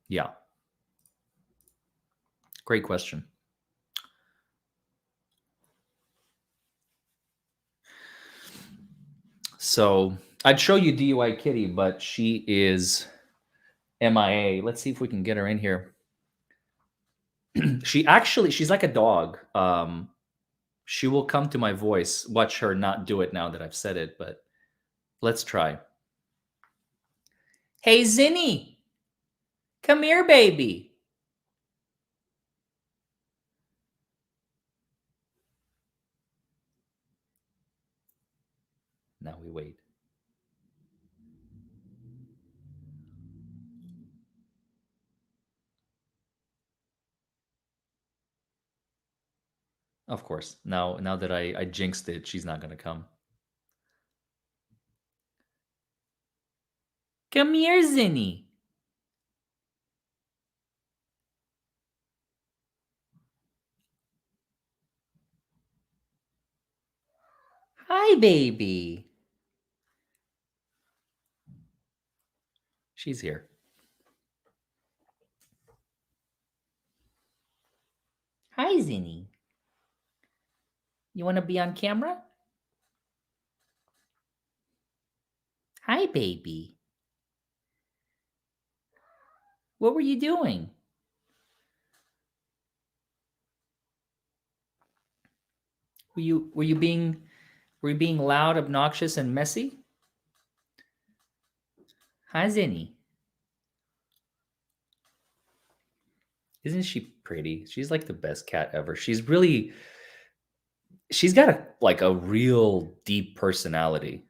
Yeah. Great question. So I'd show you DUI Kitty, but she is MIA. Let's see if we can get her in here. She's like a dog. She will come to my voice. Watch her not do it now that I've said it, but let's try. Hey, Zinni. Come here, baby. Now we wait. Of course. Now that I jinxed it, she's not going to come. Come here, Zinni. Hi, baby. She's here. Hi, Zinni. You want to be on camera? Hi, baby. What were you doing? Were you being loud, obnoxious, and messy? Hi, Zinni. Isn't she pretty? She's like the best cat ever. She's got a real deep personality.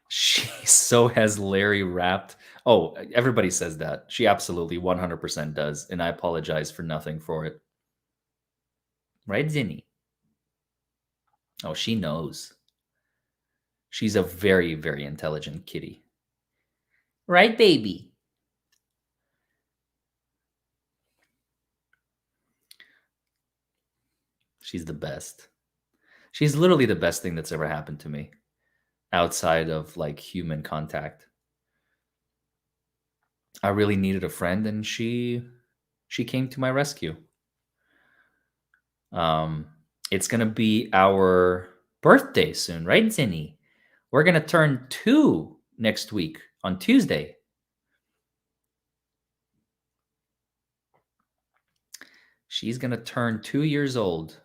She so has Larry wrapped. Oh, everybody says that. She absolutely 100% does, and I apologize for nothing for it. Right, Zinni? Oh, she knows. She's a very, very intelligent kitty. Right, baby? She's the best. She's literally the best thing that's ever happened to me outside of like human contact. I really needed a friend, and she came to my rescue. It's gonna be our birthday soon, right, Zinni? We're gonna turn 2 next week on Tuesday. She's gonna turn 2 years old.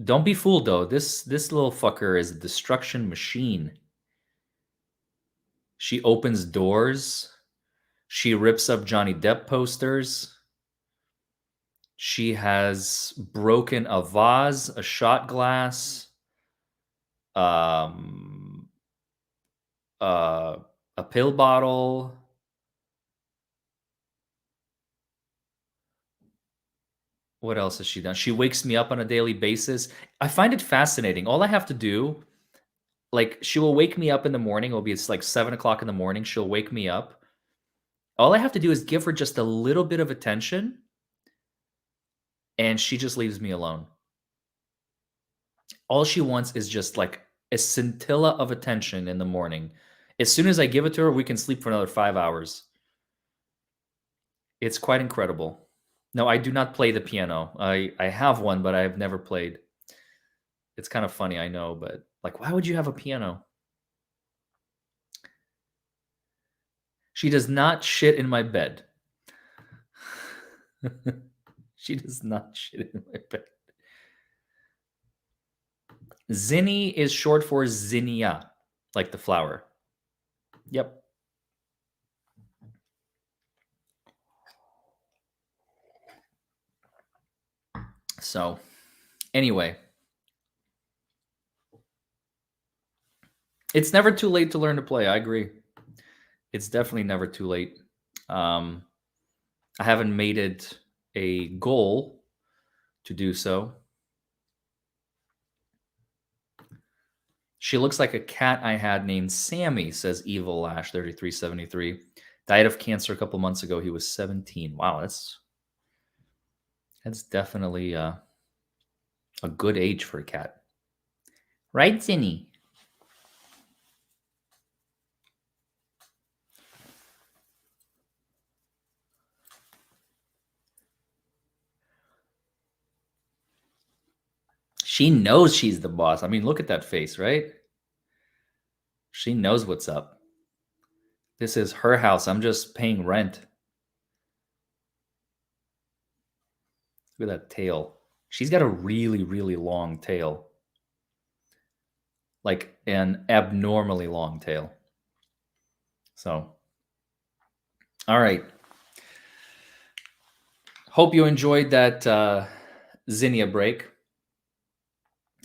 Don't be fooled though. This little fucker is a destruction machine. She opens doors. She rips up Johnny Depp posters. She has broken a vase, a shot glass, a pill bottle. What else has she done? She wakes me up on a daily basis. I find it fascinating. All I have to do, like, she will wake me up in the morning. It's like 7 o'clock in the morning. She'll wake me up. All I have to do is give her just a little bit of attention, and she just leaves me alone. All she wants is just like a scintilla of attention in the morning. As soon as I give it to her, we can sleep for another 5 hours. It's quite incredible. No, I do not play the piano. I have one, but I have never played. It's kind of funny, I know, but like, why would you have a piano? She does not shit in my bed. She does not shit in my bed. Zinni is short for zinnia, like the flower. Yep. So, anyway, it's never too late to learn to play. I agree. It's definitely never too late. I haven't made it a goal to do so. She looks like a cat I had named Sammy, says Evil Lash 3373. Died of cancer a couple months ago. He was 17. Wow, that's definitely a good age for a cat. Right, Zinni? She knows she's the boss. I mean, look at that face, right? She knows what's up. This is her house. I'm just paying rent. Look at that tail. She's got a really, really long tail. Like an abnormally long tail. So, all right. Hope you enjoyed that Zinnia break.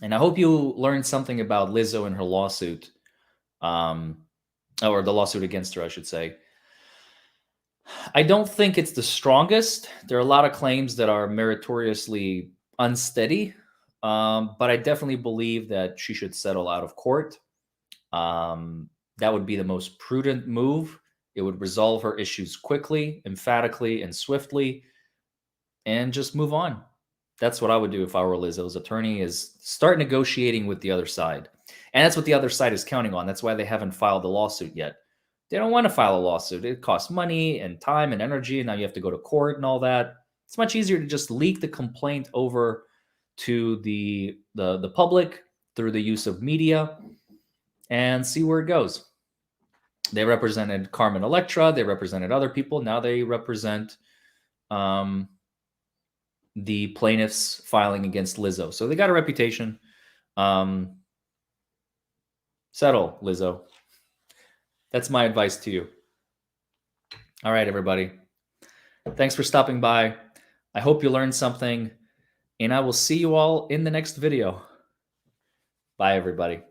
And I hope you learned something about Lizzo and her lawsuit. Or the lawsuit against her, I should say. I don't think it's the strongest. There are a lot of claims that are meritoriously unsteady. But I definitely believe that she should settle out of court. That would be the most prudent move. It would resolve her issues quickly, emphatically, and swiftly, and just move on. That's what I would do if I were Lizzo's attorney, is start negotiating with the other side. And that's what the other side is counting on. That's why they haven't filed a lawsuit yet. They don't want to file a lawsuit. It costs money and time and energy, and now you have to go to court and all that. It's much easier to just leak the complaint over to the public through the use of media and see where it goes. They represented Carmen Electra. They represented other people. Now they represent the plaintiffs filing against Lizzo. So they got a reputation. Settle, Lizzo. That's my advice to you. All right, everybody. Thanks for stopping by. I hope you learned something, and I will see you all in the next video. Bye, everybody.